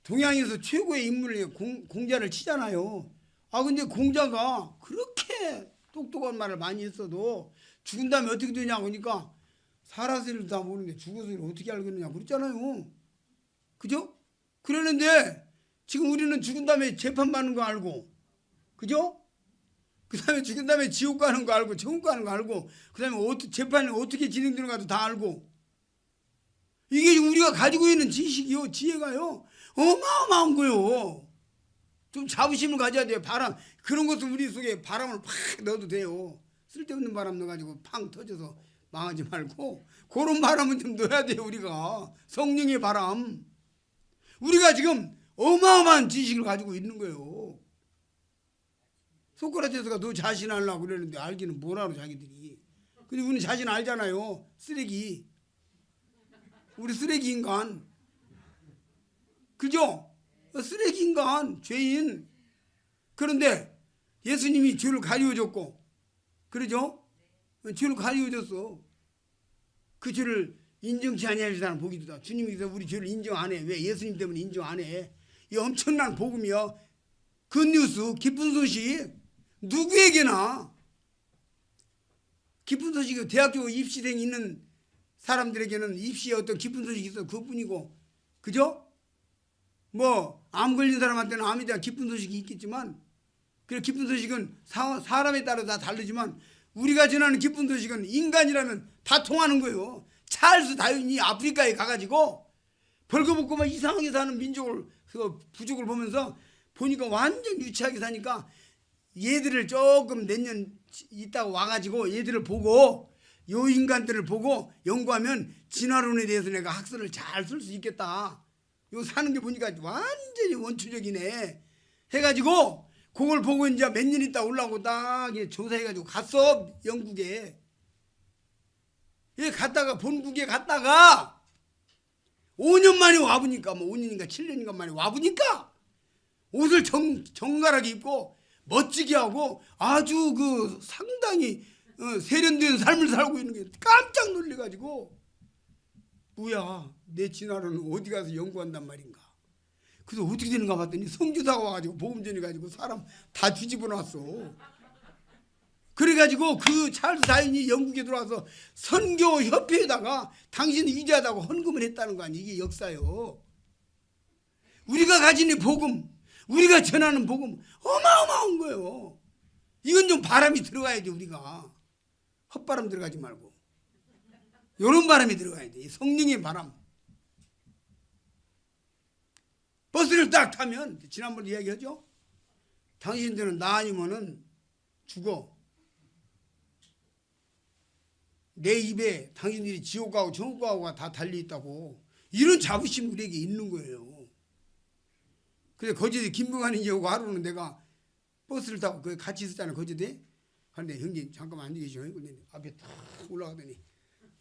동양에서 최고의 인물을 공자를 치잖아요. 아, 근데 공자가 그렇게 똑똑한 말을 많이 했어도 죽은 다음에 어떻게 되냐고 하니까 살아서를 다 모르는데 죽어서를 어떻게 알겠느냐 그랬잖아요. 그죠? 그러는데 지금 우리는 죽은 다음에 재판받는 거 알고, 그죠? 그 다음에 죽은 다음에 지옥 가는 거 알고, 천국 가는 거 알고, 그 다음에 재판이 어떻게 진행되는가도 다 알고. 이게 우리가 가지고 있는 지식이요, 지혜가요, 어마어마한 거요. 좀 자부심을 가져야 돼요. 바람, 그런 것도 우리 속에 바람을 팍 넣어도 돼요. 쓸데없는 바람 넣어가지고 팡 터져서 망하지 말고, 그런 바람은 좀 넣어야 돼요, 우리가. 성령의 바람. 우리가 지금 어마어마한 지식을 가지고 있는 거예요. 소크라테스가 너 자신 알라고 그러는데 알기는 뭐라고 자기들이. 근데 우리는 자신 알잖아요. 쓰레기. 우리 쓰레기 인간. 그죠? 쓰레기 인간, 죄인. 그런데 예수님이 죄를 가리워줬고, 그러죠? 죄를 가리워줬어. 그 죄를 인정치 아니할 사람 복이 있다. 주님께서 우리 죄를 인정 안 해. 왜? 예수님 때문에 인정 안 해. 이 엄청난 복음이요. 굿뉴스, 기쁜 소식. 누구에게나 기쁜 소식이 대학교 입시생 있는 사람들에게는 입시에 어떤 기쁜 소식이 있어. 그것뿐이고. 그죠? 뭐 암 걸린 사람한테는 암에 대한 기쁜 소식이 있겠지만 그 기쁜 소식은 사람에 따라 다 다르지만 우리가 전하는 기쁜 소식은 인간이라면 다 통하는 거예요. 찰스 다윈이 아프리카에 가가지고 벌거벗고 막 이상하게 사는 민족을, 그 부족을 보면서 보니까 완전 유치하게 사니까 얘들을 조금 몇 년 있다가 와가지고 얘들을 보고 요 인간들을 보고 연구하면 진화론에 대해서 내가 학설을 잘 쓸 수 있겠다. 요 사는 게 보니까 완전히 원초적이네 해가지고 그걸 보고 이제 몇 년 있다 올라오고 딱 조사해가지고 갔어 영국에. 예, 갔다가 본국에 갔다가 5년 만에 와보니까 뭐 5년인가 7년인가 만에 와보니까 옷을 정갈하게 입고 멋지게 하고 아주 그 상당히 세련된 삶을 살고 있는 게 깜짝 놀래가지고 뭐야 내 진화로는 어디 가서 연구한단 말인가. 그래서 어떻게 되는가 봤더니 성주사가 와가지고 복음 전해가지고 사람 다 뒤집어 놨어. 그래가지고 그 찰스 다윈이 영국에 들어와서 선교협회에다가 당신이 위대하다고 헌금을 했다는 거 아니에요. 이게 역사요. 우리가 가진 이 복음, 우리가 전하는 복음 어마어마한 거예요. 이건 좀 바람이 들어가야 돼. 우리가 헛바람 들어가지 말고 요런 바람이 들어가야 돼. 성령의 바람. 버스를 딱 타면 지난번에 이야기하죠. 당신들은 나 아니면은 죽어. 내 입에 당신들이 지옥 가고 천국 가고가 다 달려있다고. 이런 자부심이 우리에게 있는 거예요. 그래서 거제도 김병환이 오고 하루는 내가 버스를 타고 거기 같이 있었잖아요. 거제도에. 그런데 형님 잠깐만 앉아 계시오. 근데 앞에 탁 올라가더니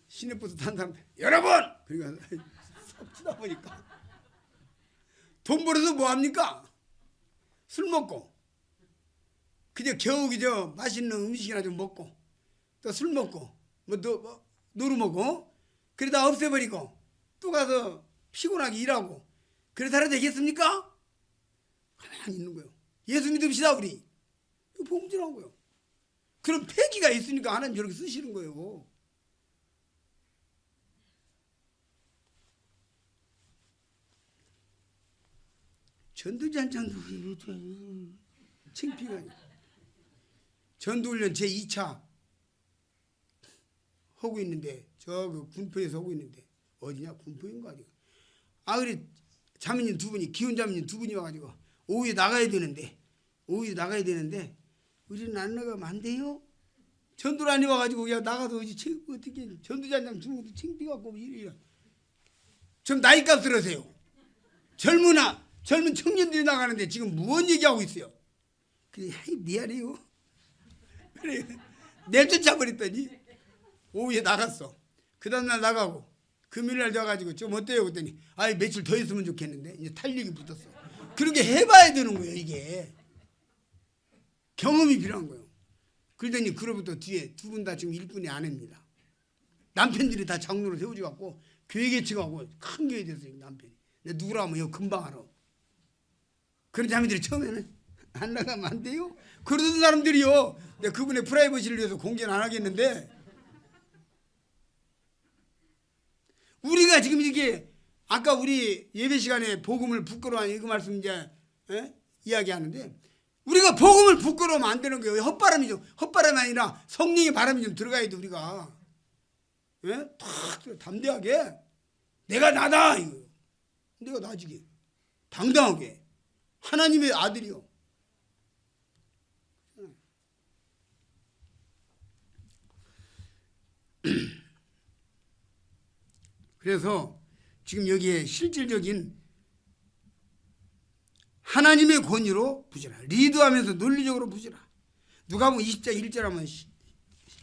시내버스 탄 사람 여러분! 그러니까 섭치다 보니까 돈 벌어서 뭐합니까? 술 먹고 그저 겨우 그저 맛있는 음식이나 좀 먹고 또 술 먹고 노루 먹고 그러다 없애버리고 또 가서 피곤하게 일하고 그래 살아야 되겠습니까? 가만히 있는 거예요. 예수 믿읍시다 우리. 이거 봉지라는 거예요. 그런 패기가 있으니까 하나님 저렇게 쓰시는 거예요. 전두잔잔도 창피가. 전두훈련 제2차 하고 있는데 저 그 군포에서 하고 있는데 어디냐 군포인가 어디가. 아 그래 자매님 두 분이 기혼 자매님 두 분이 와가지고 오후에 나가야 되는데 우리는 안 나가면 안 돼요? 전두란이 와가지고 야 나가서 어떻게 전두잔잔 주는 것도 창피갖고 이래. 좀 나이값을 하세요. 젊은 청년들이 나가는데 지금 무언 얘기하고 있어요. 그래 미안해요. 그래 내쫓아버렸더니 오후에 나갔어. 그 다음날 나가고 금요일날 돼가지고 좀 어때요? 그랬더니 아이 며칠 더 있으면 좋겠는데 이제 탄력이 붙었어. 그런 게 해봐야 되는 거예요. 이게 경험이 필요한 거예요. 그러더니 그로부터 뒤에 두 분 다 지금 일꾼이 아내입니다. 남편들이 다 장로로 세워져갖고 교회 개척하고 큰 교회 됐어요. 남편이. 근데 누구라 하면 이거 금방 알아. 그런 자매들이 처음에는 안 나가면 안 돼요? 그러던 사람들이요. 내가 그분의 프라이버시를 위해서 공개는 안 하겠는데 우리가 지금 이게 아까 우리 예배 시간에 복음을 부끄러워하니 그 말씀 이제 이야기하는데 우리가 복음을 부끄러우면 안 되는 거예요. 헛바람이 아니라 성령의 바람이 좀 들어가야 돼 우리가. 탁 담대하게 내가 나다 이거. 내가 나지게 당당하게 하나님의 아들이요. 그래서 지금 여기에 실질적인 하나님의 권위로 부지라. 리드하면서 논리적으로 부지라. 누가복음 20장 1절 한번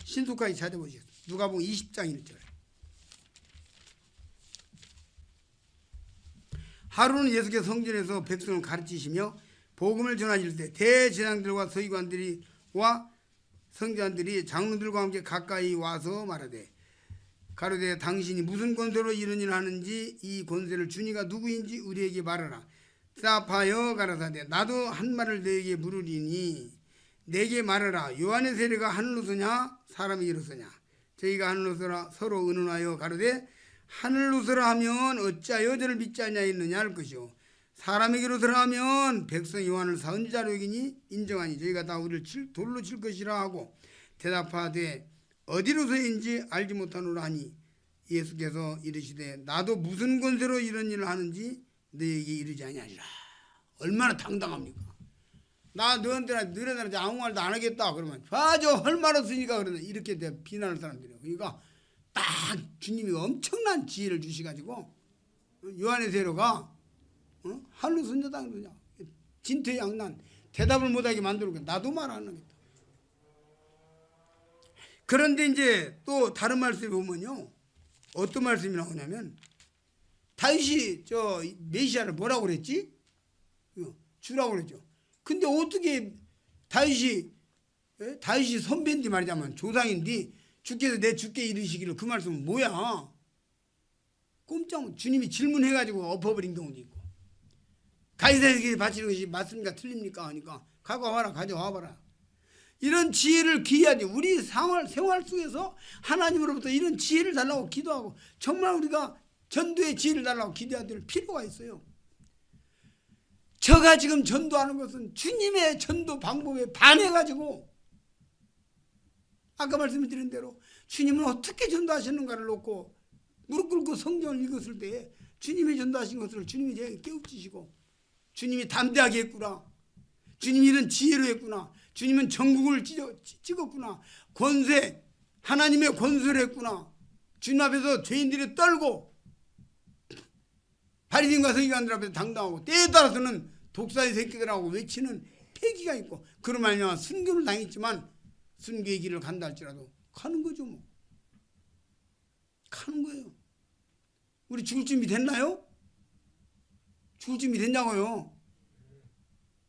신속하게 찾아보시겠어요. 누가복음 20장 1절. 하루는 예수께서 성전에서 백성을 가르치시며 복음을 전하실 때 대제사장들과 서기관들이와 성전들이 장로들과 함께 가까이 와서 말하되 가로되 당신이 무슨 권세로 이런 일을 하는지 이 권세를 주니가 누구인지 우리에게 말하라. 대답하여 가라사대 나도 한 말을 너에게 물으리니 내게 말하라. 요한의 세례가 하늘로서냐 사람에게로서냐. 저희가 하늘로서라 서로 의논하여 가로되 하늘로서라 하면 어찌하여 저를 믿지 아니하였느냐 할 것이요 사람에게로서라 하면 백성 요한을 선지자로 여기니 인정하니 저희가 다 우리를 돌로 칠 것이라 하고 대답하되 어디로서인지 알지 못하노라 하니 예수께서 이르시되 나도 무슨 권세로 이런 일을 하는지 너에게 이르지 아니하리라. 얼마나 당당합니까? 나 너네들한테 아무 말도 안 하겠다 그러면 맞아 할 말 없으니까 그러네 이렇게 비난할 사람들이에요. 그러니까 딱 주님이 엄청난 지혜를 주시가지고 요한의 세례가 한루 선자당이냐. 진퇴양난 대답을 못하게 만들고 나도 말 안 하겠다. 그런데 이제 또 다른 말씀에 보면요, 어떤 말씀이 나오냐면 다윗이 저 메시아를 뭐라고 그랬지? 주라고 그랬죠. 근데 어떻게 다윗이 선배인데 말이자면 조상인데 주께서 내 주께 이르시기를, 그 말씀은 뭐야? 꼼짝 주님이 질문해가지고 엎어버린 경우도 있고, 가이사에게 바치는 것이 맞습니까 틀립니까 하니까 가져와라 가져와봐라. 이런 지혜를 기해야지. 우리 생활 속에서 하나님으로부터 이런 지혜를 달라고 기도하고, 정말 우리가 전도의 지혜를 달라고 기도해야 될 필요가 있어요. 제가 지금 전도하는 것은 주님의 전도 방법에 반해가지고, 아까 말씀드린 대로 주님은 어떻게 전도하셨는가를 놓고 무릎 꿇고 성경을 읽었을 때 주님이 전도하신 것을 주님이 제게 깨우치시고, 주님이 담대하게 했구나, 주님이 이런 지혜로 했구나, 주님은 전국을 찍었구나, 권세, 하나님의 권세를 했구나, 주님 앞에서 죄인들이 떨고 바리새인과 서기관들 앞에서 당당하고, 때에 따라서는 독사의 새끼들하고 외치는 패기가 있고, 그런 말미암아 순교를 당했지만 순교의 길을 간다 할지라도 가는 거죠. 뭐 가는 거예요. 우리 죽을 준비 됐나요? 죽을 준비 됐냐고요?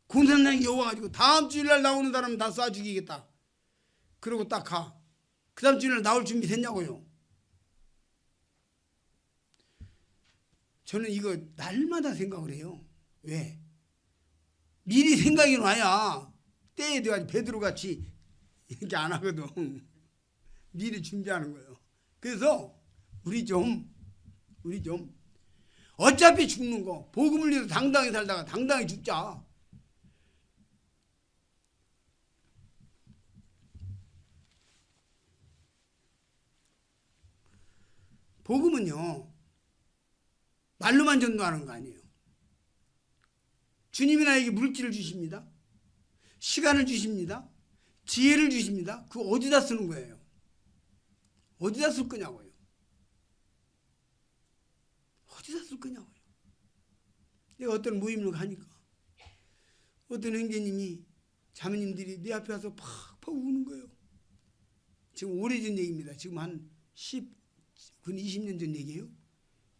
공산당이 여와가지고 다음 주일날 나오는 사람은 다 쏴 죽이겠다, 그러고 딱 가. 그 다음 주일날 나올 준비 됐냐고요? 저는 이거 날마다 생각을 해요. 왜? 미리 생각이 나야 때에 돼가지고 베드로같이 이렇게 안 하거든. 미리 준비하는 거예요. 그래서 우리 좀 어차피 죽는 거 복음을 위해서 당당히 살다가 당당히 죽자. 복음은요 말로만 전도하는 거 아니에요. 주님이 나에게 물질을 주십니다, 시간을 주십니다, 지혜를 주십니다. 그거 어디다 쓰는 거예요? 어디다 쓸 거냐고요? 어디다 쓸 거냐고요? 내가 어떤 모임을 가니까 어떤 형제님이, 자매님들이 내 앞에 와서 팍팍 우는 거예요. 지금 오래전 얘기입니다. 지금 한 20년 전 얘기예요.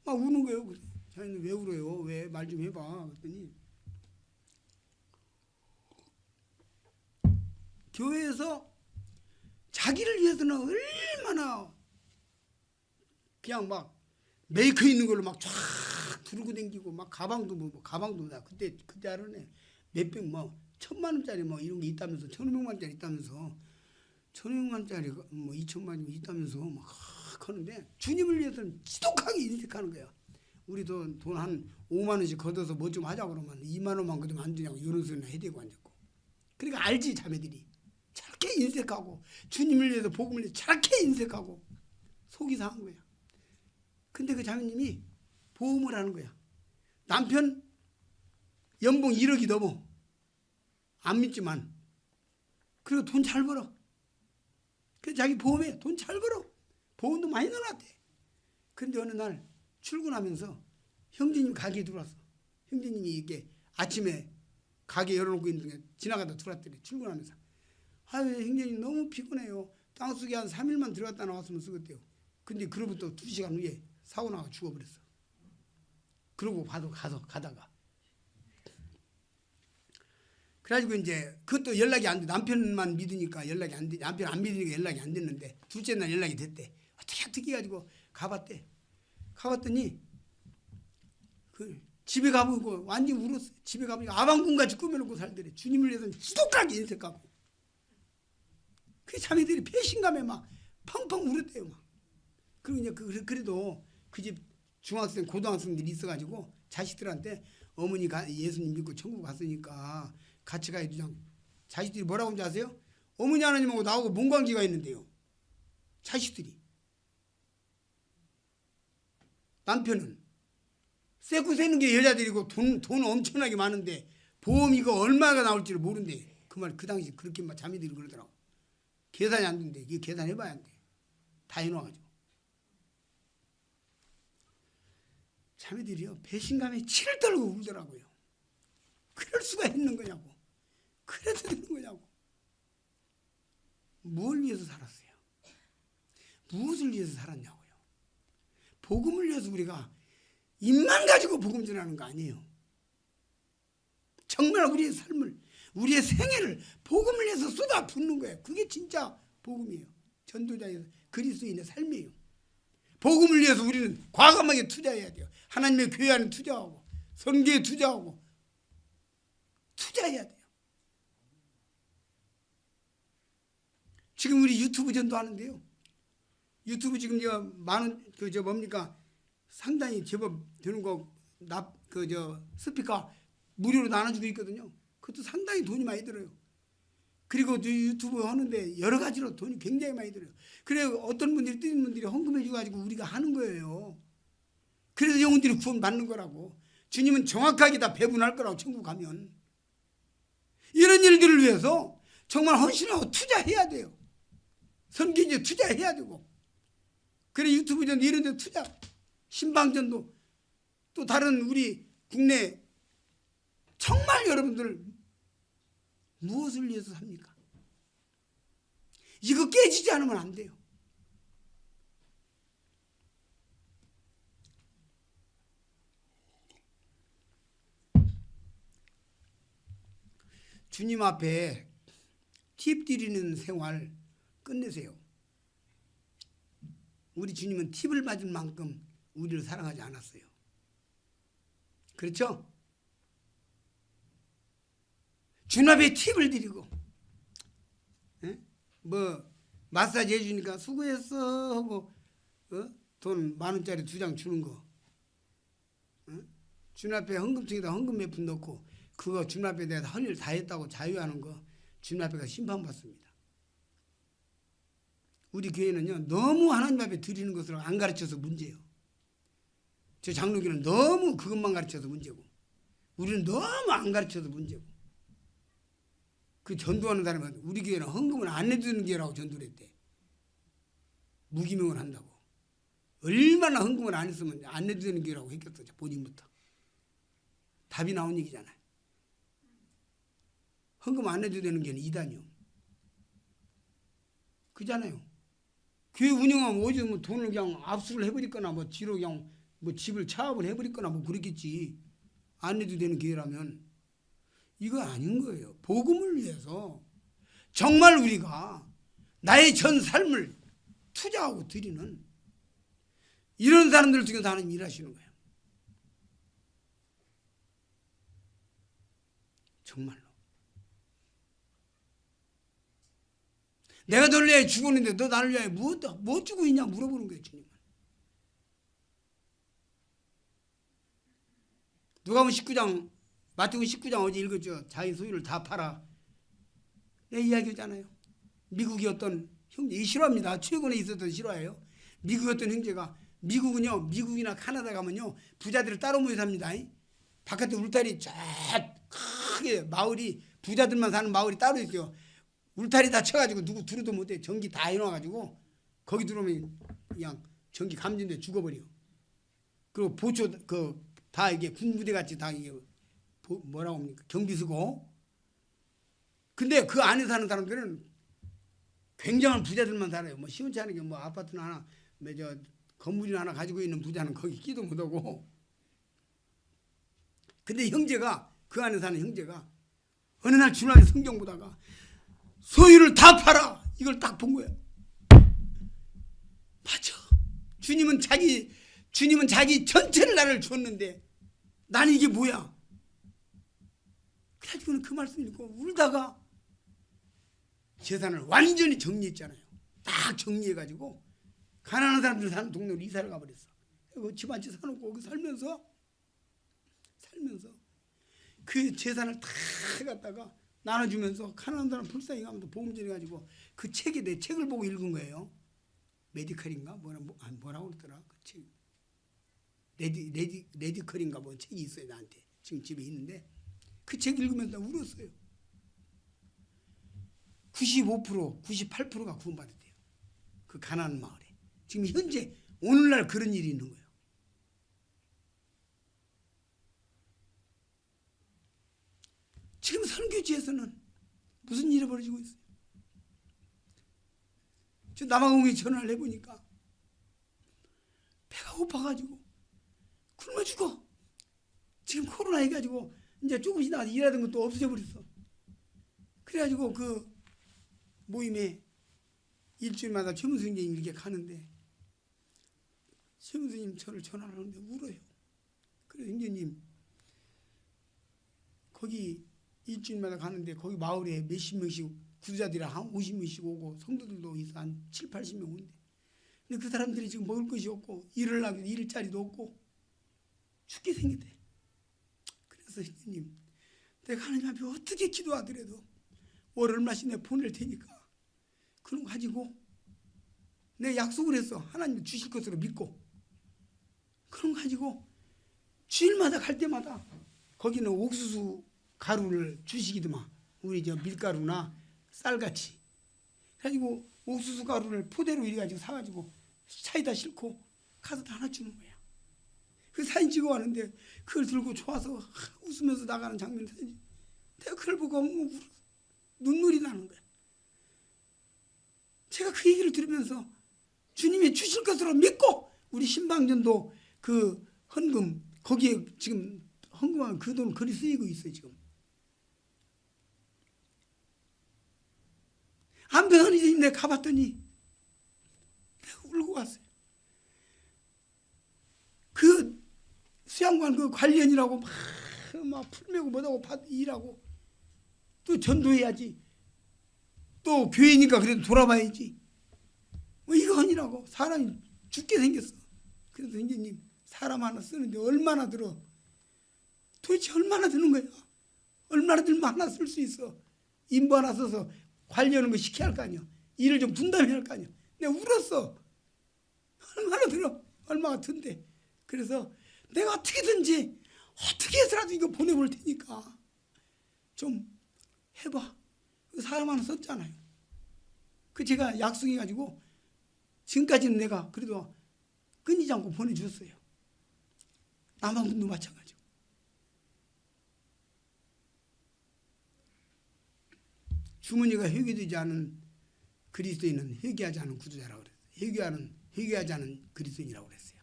막 우는 거예요. 자기는 왜 울어요? 왜? 말 좀 해봐. 그랬더니 교회에서 자기를 위해서는 얼마나 그냥 막 메이커 있는 걸로 막 쫙 두르고 다니고, 막 가방도 가방도 나 그때 알았네. 몇백 뭐 1,000만 원짜리 뭐 이런 게 있다면서, 1,500만원짜리 있다면서, 1,500만원짜리 뭐 2,000만원이 있다면서 막 하는데, 주님을 위해서는 지독하게 인색하는 거야. 우리도 돈 한 5만 원씩 걷어서 뭐 좀 하자 그러면 2만 원만 걷으면 안 되냐고 이런 소리나 해대고 앉았고. 그러니까 알지, 자매들이 저렇게 인색하고 주님을 위해서 복음을 위해서 저렇게 인색하고 속이 상한 거야. 근데 그 자매님이 보험을 하는 거야. 남편 연봉 1억이 넘어. 안 믿지만. 그리고 돈 잘 벌어. 그래서 자기 보험에 돈 잘 벌어. 보험도 많이 넣어놨대. 근데 어느 날 출근하면서 형제님 가게에 들어왔어. 형제님이 이게 아침에 가게 열어놓고 있는 중에 지나가다 들어왔더래. 출근하면서. 아유, 형제님 너무 피곤해요. 땅속에 한 3일만 들어갔다 나왔으면 쓰겠대요. 근데 그로부터 2시간 후에 사고 나가 죽어버렸어. 그러고 가다가. 그래가지고 이제 그것도 연락이 안 돼. 남편만 믿으니까 연락이 안 돼. 남편 안 믿으니까 연락이 안 됐는데 둘째 날 연락이 됐대. 어떻게 해가지고 가봤대. 가봤더니 그 집에 가보고 완전히 울었어. 집에 가보니까 아방궁같이 꾸며놓고 살더래. 주님을 위해서는 지독하게 인색하고. 그 자매들이 배신감에 막 펑펑 울었대요. 막. 그리고 이제 그래도 그 집 중학생, 고등학생들이 있어가지고 자식들한테 어머니 예수님 믿고 천국 갔으니까 같이 가야 되냐. 자식들이 뭐라고 하는지 아세요? 어머니 하나님하고 나하고 뭔 관계가 있는데요. 자식들이. 남편은 쎄고 새는 게 여자들이고 돈 엄청나게 많은데 보험 이거 얼마가 나올지를 모른대. 그 말 그 당시 그렇게 막 자매들이 그러더라고. 계산이 안 된대. 이게 계산해봐야 안 돼. 다 해놔가지고. 자매들이요 배신감에 치를 떨고 울더라고요. 그럴 수가 있는 거냐고. 그래도 되는 거냐고. 뭘 위해서 살았어요? 무엇을 위해서 살았냐고요. 복음을 위해서 우리가 입만 가지고 복음 전하는 거 아니에요. 정말 우리의 삶을, 우리의 생애를 복음을 위해서 쏟아붓는 거예요. 그게 진짜 복음이에요. 전도자의 그리스도인의 삶이에요. 복음을 위해서 우리는 과감하게 투자해야 돼요. 하나님의 교회 안에 투자하고 선교에 투자하고 투자해야 돼요. 지금 우리 유튜브 전도하는데요. 유튜브 지금 많은 뭡니까 상당히 제법 되는 거 스피커 무료로 나눠주고 있거든요. 그것도 상당히 돈이 많이 들어요. 그리고 유튜브 하는데 여러 가지로 돈이 굉장히 많이 들어요. 그래 어떤 분들이 뜨는 분들이 헌금해 줘가지고 우리가 하는 거예요. 그래서 영혼들이 구원 받는 거라고. 주님은 정확하게 다 배분할 거라고 천국 가면. 이런 일들을 위해서 정말 헌신하고 투자해야 돼요. 선교지에 투자해야 되고. 그래 유튜브 전도 이런 데 투자, 신방전도 또 다른 우리 국내 정말 여러분들 무엇을 위해서 삽니까? 이거 깨지지 않으면 안 돼요. 주님 앞에 팁 드리는 생활 끝내세요. 우리 주님은 팁을 받을 만큼 우리를 사랑하지 않았어요. 그렇죠? 주님 앞에 팁을 드리고 마사지 해주니까 수고했어 하고 돈 10,000원짜리 2장 주는 거 주님 앞에 헌금통에다 헌금 몇 푼 넣고 그거 주님 앞에 내가 할 일 다 했다고 자유하는 거 주님 앞에 가 심판받습니다. 우리 교회는요 너무 하나님 앞에 드리는 것을 안 가르쳐서 문제예요. 저 장로교는 너무 그것만 가르쳐서 문제고 우리는 너무 안 가르쳐서 문제고 그 전도하는 사람은 우리 교회는 헌금을 안 해주는 교회라고 전도를 했대. 무기명을 한다고. 얼마나 헌금을 안 했으면 안 해주는 교회라고 했겠어. 본인부터. 답이 나온 얘기잖아요. 헌금 안 해도 되는 교회는 이단이요. 그잖아요. 교회 운영하면 어제 돈을 그냥 압수를 해버리거나 뒤로 그냥 집을 차압을 해버리거나 그렇겠지. 안 해도 되는 교회라면 이거 아닌 거예요. 복음을 위해서 정말 우리가 나의 전 삶을 투자하고 드리는 이런 사람들 중에서 하나님 일하시는 거예요. 정말로. 내가 너를 위해 죽었는데 너 나를 위해 뭐 주고 있냐 물어보는 거예요. 주님은. 누가복음 19장 마태복음 19장 어제 읽었죠. 자기 소유를 다 팔아. 내 이야기잖아요. 미국이 어떤 형제 이 싫어합니다. 최근에 있었던 싫어해요. 미국 어떤 형제가 미국은요 미국이나 카나다 가면요 부자들을 따로 모여 삽니다. 바깥에 울타리 쫙 크게 마을이 부자들만 사는 마을이 따로 있어요. 울타리 다 쳐가지고 누구 들어도 못해. 전기 다 해놔가지고 거기 들어오면 그냥 전기 감전돼 죽어버려. 그리고 보초 다 이게 군부대 같이 다 이게 뭐라고 합니까 경비 쓰고. 근데 그 안에 사는 사람들은 굉장한 부자들만 살아요. 시원치 않은 게 아파트나 하나 건물이나 하나 가지고 있는 부자는 거기 끼도 못하고. 근데 형제가 그 안에 사는 형제가 어느 날 주말에 성경 보다가 소유를 다 팔아. 이걸 딱 본 거야. 맞아. 주님은 자기 전체를 나를 줬는데 나는 이게 뭐야? 그래가지고는 그 말씀 읽고 울다가 재산을 완전히 정리했잖아요. 딱 정리해가지고 가난한 사람들 사는 동네로 이사를 가버렸어. 집 한 채 사놓고 거기 살면서 그 재산을 다 갖다가 나눠주면서 가난한 사람 불쌍히 가면서 보험 전해가지고 그 책에 내 책을 보고 읽은 거예요. 메디컬인가 뭐라고 그러더라. 그 책. 레디컬인가 뭐 책이 있어요. 나한테 지금 집에 있는데 그 책 읽으면서 나 울었어요. 95% 98%가 구원받았대요. 그 가난한 마을에. 지금 현재 오늘날 그런 일이 있는 거예요. 지금 선교지에서는 무슨 일이 벌어지고 있어요? 저 남아공에 전화를 해보니까 배가 고파가지고 굶어 죽어. 지금 코로나 해가지고 이제 조금씩 나가서 일하던 것도 없어져 버렸어. 그래가지고 그 모임에 일주일마다 최문 선생님이 이렇게 가는데 최문 선생님 저를 전화를 하는데 울어요. 그래서 형제님 거기 일주일마다 가는데 거기 마을에 몇십 명씩 구두자들이 한 50명씩 오고 성도들도 있어 한 7, 80명 오는데 근데 그 사람들이 지금 먹을 것이 없고 일을 자리도 없고 죽게 생겼대. 그래서 형님 내가 하나님 앞에 어떻게 기도하더라도 월 얼마씩 내가 보낼 테니까 그런 거 가지고 내가 약속을 했어. 하나님 주실 것으로 믿고 그런 거 가지고 주일마다 갈 때마다 거기는 옥수수 가루를 주시기더만 우리 저 밀가루나 쌀같이 그래가지고 옥수수 가루를 포대로 이래가지고 사가지고 차에다 싣고 가서 다 하나 주는 거야. 그 사진 찍어 왔는데 그걸 들고 좋아서 웃으면서 나가는 장면 사진. 내가 그걸 보고 눈물이 나는 거야. 제가 그 얘기를 들으면서 주님이 주실 것으로 믿고 우리 신방전도 그 헌금 거기에 지금 헌금하면 그 돈 그리 쓰이고 있어요 지금. 안병환이 내가 가봤더니 내가 울고 왔어요. 그 수양관 그 관련이라고 막 풀매고 뭐하고 일하고 또 전도해야지. 또 교회니까 그래도 돌아봐야지. 뭐 이거 아니라고 사람이 죽게 생겼어. 그래서 선생님 사람 하나 쓰는데 얼마나 들어? 도대체 얼마나 드는 거야? 얼마나 들면 하나 쓸 수 있어? 인부 하나 써서 관리하는 거 시켜야 할 거 아니야. 일을 좀 분담해야 할 거 아니야. 내가 울었어. 얼마나 들어? 얼마나 든데. 그래서 내가 어떻게든지 어떻게 해서라도 이거 보내볼 테니까 좀 해봐. 사람 하나 썼잖아요. 그 제가 약속해가지고 지금까지는 내가 그래도 끊이지 않고 보내줬어요. 남한군도 마찬가지고. 주머니가 회개되지 않은 그리스도인은 회개하지 않은 구주자라고 그랬어요. 회개하지 않은 그리스도인이라고 그랬어요.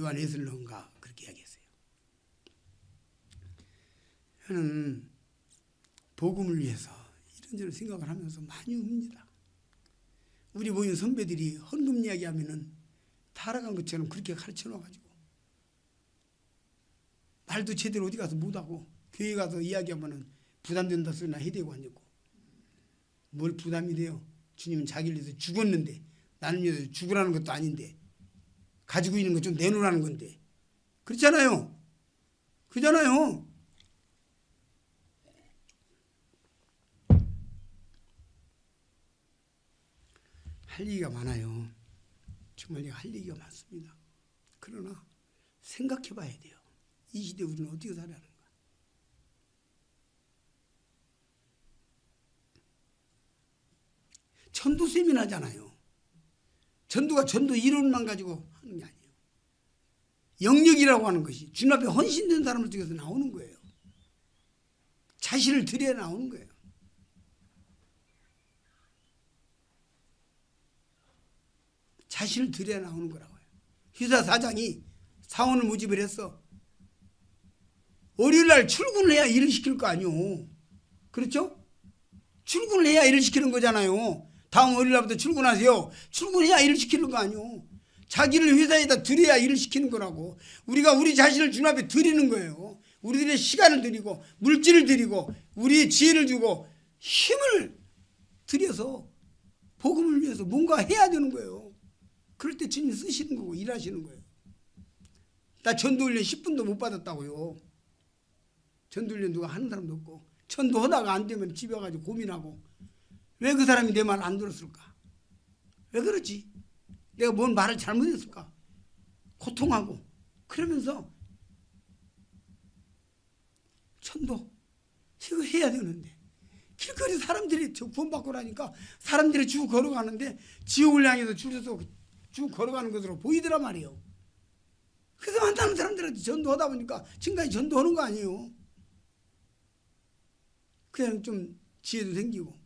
요한 에슬론가 그렇게 이야기했어요. 저는 복음을 위해서 이런저런 생각을 하면서 많이 웁니다. 우리 모인 선배들이 헌금 이야기하면은 타락한 것처럼 그렇게 가르쳐 놔가지고 말도 제대로 어디 가서 못하고 교회 가서 이야기하면은 부담된다 소리나 해대고 앉았고 뭘 부담이 돼요? 주님은 자기를 위해서 죽었는데 나는 위해서 죽으라는 것도 아닌데 가지고 있는 것 좀 내놓으라는 건데 그렇잖아요. 그잖아요. 할 얘기가 많아요. 정말 할 얘기가 많습니다. 그러나 생각해 봐야 돼요. 이 시대에 우리는 어떻게 살아야 하는가. 전도 세미나잖아요. 전도가 전도 이론만 가지고 하는 게 아니에요. 영역이라고 하는 것이 주님 앞에 헌신된 사람을 통해서 나오는 거예요. 자신을 드려야 나오는 거예요. 자신을 드려야 나오는 거라고요. 회사 사장이 사원을 모집을 했어. 월요일날 출근을 해야 일을 시킬 거 아니오. 그렇죠? 출근을 해야 일을 시키는 거잖아요. 다음 월요일날부터 출근하세요. 출근해야 일을 시키는 거 아니오. 자기를 회사에다 드려야 일을 시키는 거라고. 우리가 우리 자신을 주님 앞에 드리는 거예요. 우리들의 시간을 드리고 물질을 드리고 우리의 지혜를 주고 힘을 들여서 복음을 위해서 뭔가 해야 되는 거예요. 그럴 때 주님 쓰시는 거고 일하시는 거예요. 나 전도훈련 10분도 못 받았다고요. 전도훈련 누가 하는 사람도 없고 전도하다가 안 되면 집에 가지고 고민하고 왜 그 사람이 내 말 안 들었을까? 왜 그러지? 내가 뭔 말을 잘못했을까? 고통하고 그러면서 전도 이거 해야 되는데 길거리 사람들이 저 구원받고 나니까 사람들이 쭉 걸어가는데 지옥을 향해서 줄 서서 쭉 걸어가는 것으로 보이더라 말이에요. 그래서 만나는 사람들한테 전도하다 보니까 지금까지 전도하는 거 아니에요. 그냥 좀 지혜도 생기고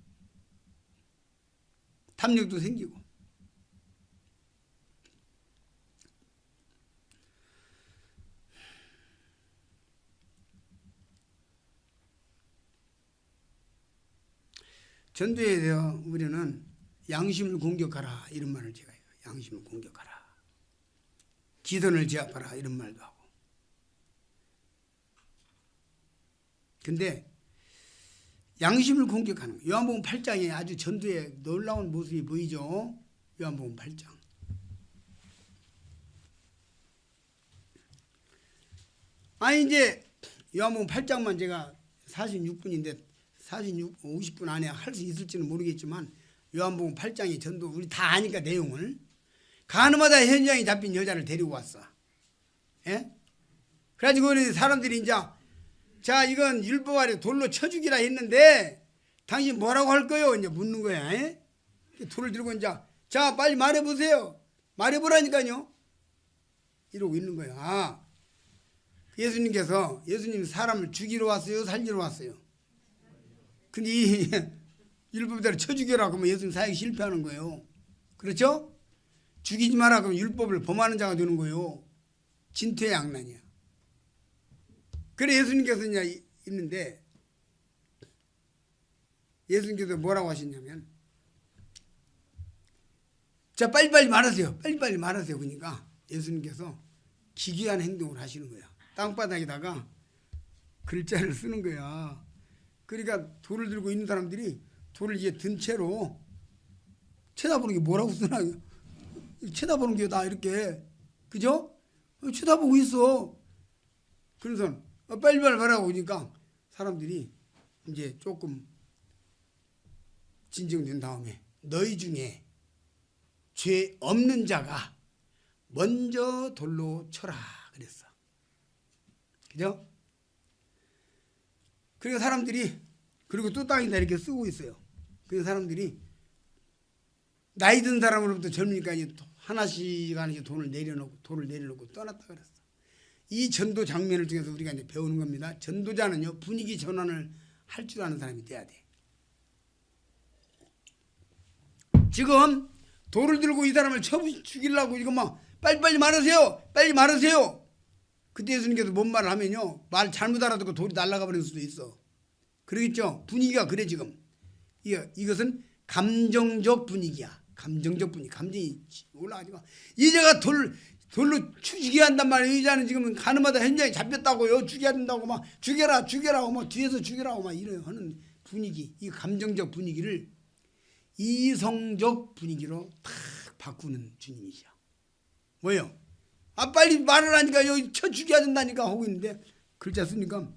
탐욕도 생기고. 전도에 대해 우리는 양심을 공격하라 이런 말을 제가 해요. 양심을 공격하라. 기선을 제압하라 이런 말도 하고. 근데 양심을 공격하는 거. 요한복음 8장에 아주 전도의 놀라운 모습이 보이죠. 요한복음 8장. 이제 요한복음 8장만 제가 46분인데 50분 안에 할 수 있을지는 모르겠지만 요한복음 8장의 전도 우리 다 아니까 내용을 가늠하다 현장에 잡힌 여자를 데리고 왔어. 예? 그래가지고 사람들이 이제 자 이건 율법 아래 돌로 쳐 죽이라 했는데 당신 뭐라고 할 거요? 이제 묻는 거야. 예? 돌을 들고 이제 자 빨리 말해보세요. 말해보라니까요. 이러고 있는 거야. 예수님 사람을 죽이러 왔어요? 살리러 왔어요? 근데 이 율법대로 쳐 죽여라고 하면 예수님 사역이 실패하는 거예요. 그렇죠? 죽이지 마라 그러면 율법을 범하는 자가 되는 거예요. 진퇴 양난이야. 그래 예수님께서 이제 있는데 예수님께서 뭐라고 하셨냐면 자 빨리빨리 말하세요. 빨리빨리 말하세요. 그러니까 예수님께서 기괴한 행동을 하시는 거야. 땅바닥에다가 글자를 쓰는 거야. 그러니까 돌을 들고 있는 사람들이 돌을 이제 든 채로 쳐다보는 게 뭐라고 쓰나 쳐다보는 게 다 이렇게 그죠? 쳐다보고 있어. 그래서 빨리빨리 말하고 오니까 사람들이 이제 조금 진정된 다음에 너희 중에 죄 없는 자가 먼저 돌로 쳐라 그랬어. 그죠? 그리고 사람들이 그리고 또 땅에다 이렇게 쓰고 있어요. 그래서 사람들이 나이 든 사람으로부터 젊으니까 하나씩 하나씩 돌을 내려놓고 떠났다 그랬어. 이 전도 장면을 통해서 우리가 이제 배우는 겁니다. 전도자는요 분위기 전환을 할 줄 아는 사람이 돼야 돼. 지금 돌을 들고 이 사람을 쳐 죽이려고 이거 막 빨리빨리 말하세요. 빨리 말하세요. 그때 예수님께서 뭔 말을 하면요 말 잘못 알아듣고 돌이 날아가 버릴 수도 있어. 그러겠죠? 분위기가 그래 지금. 이것은 감정적 분위기야. 감정적 분위기. 감정이 올라가지고 이제가 돌로 죽이게 한단 말이에요. 이자는 지금 가늠하다 현장에 잡혔다고요. 죽여야 된다고 막 죽여라고 막 뒤에서 죽여라고 막 이래 하는 분위기. 이 감정적 분위기를 이성적 분위기로 탁 바꾸는 주님이죠. 뭐예요? 빨리 말을 하니까 여기 쳐 죽여야 된다니까 하고 있는데 글자 쓰니까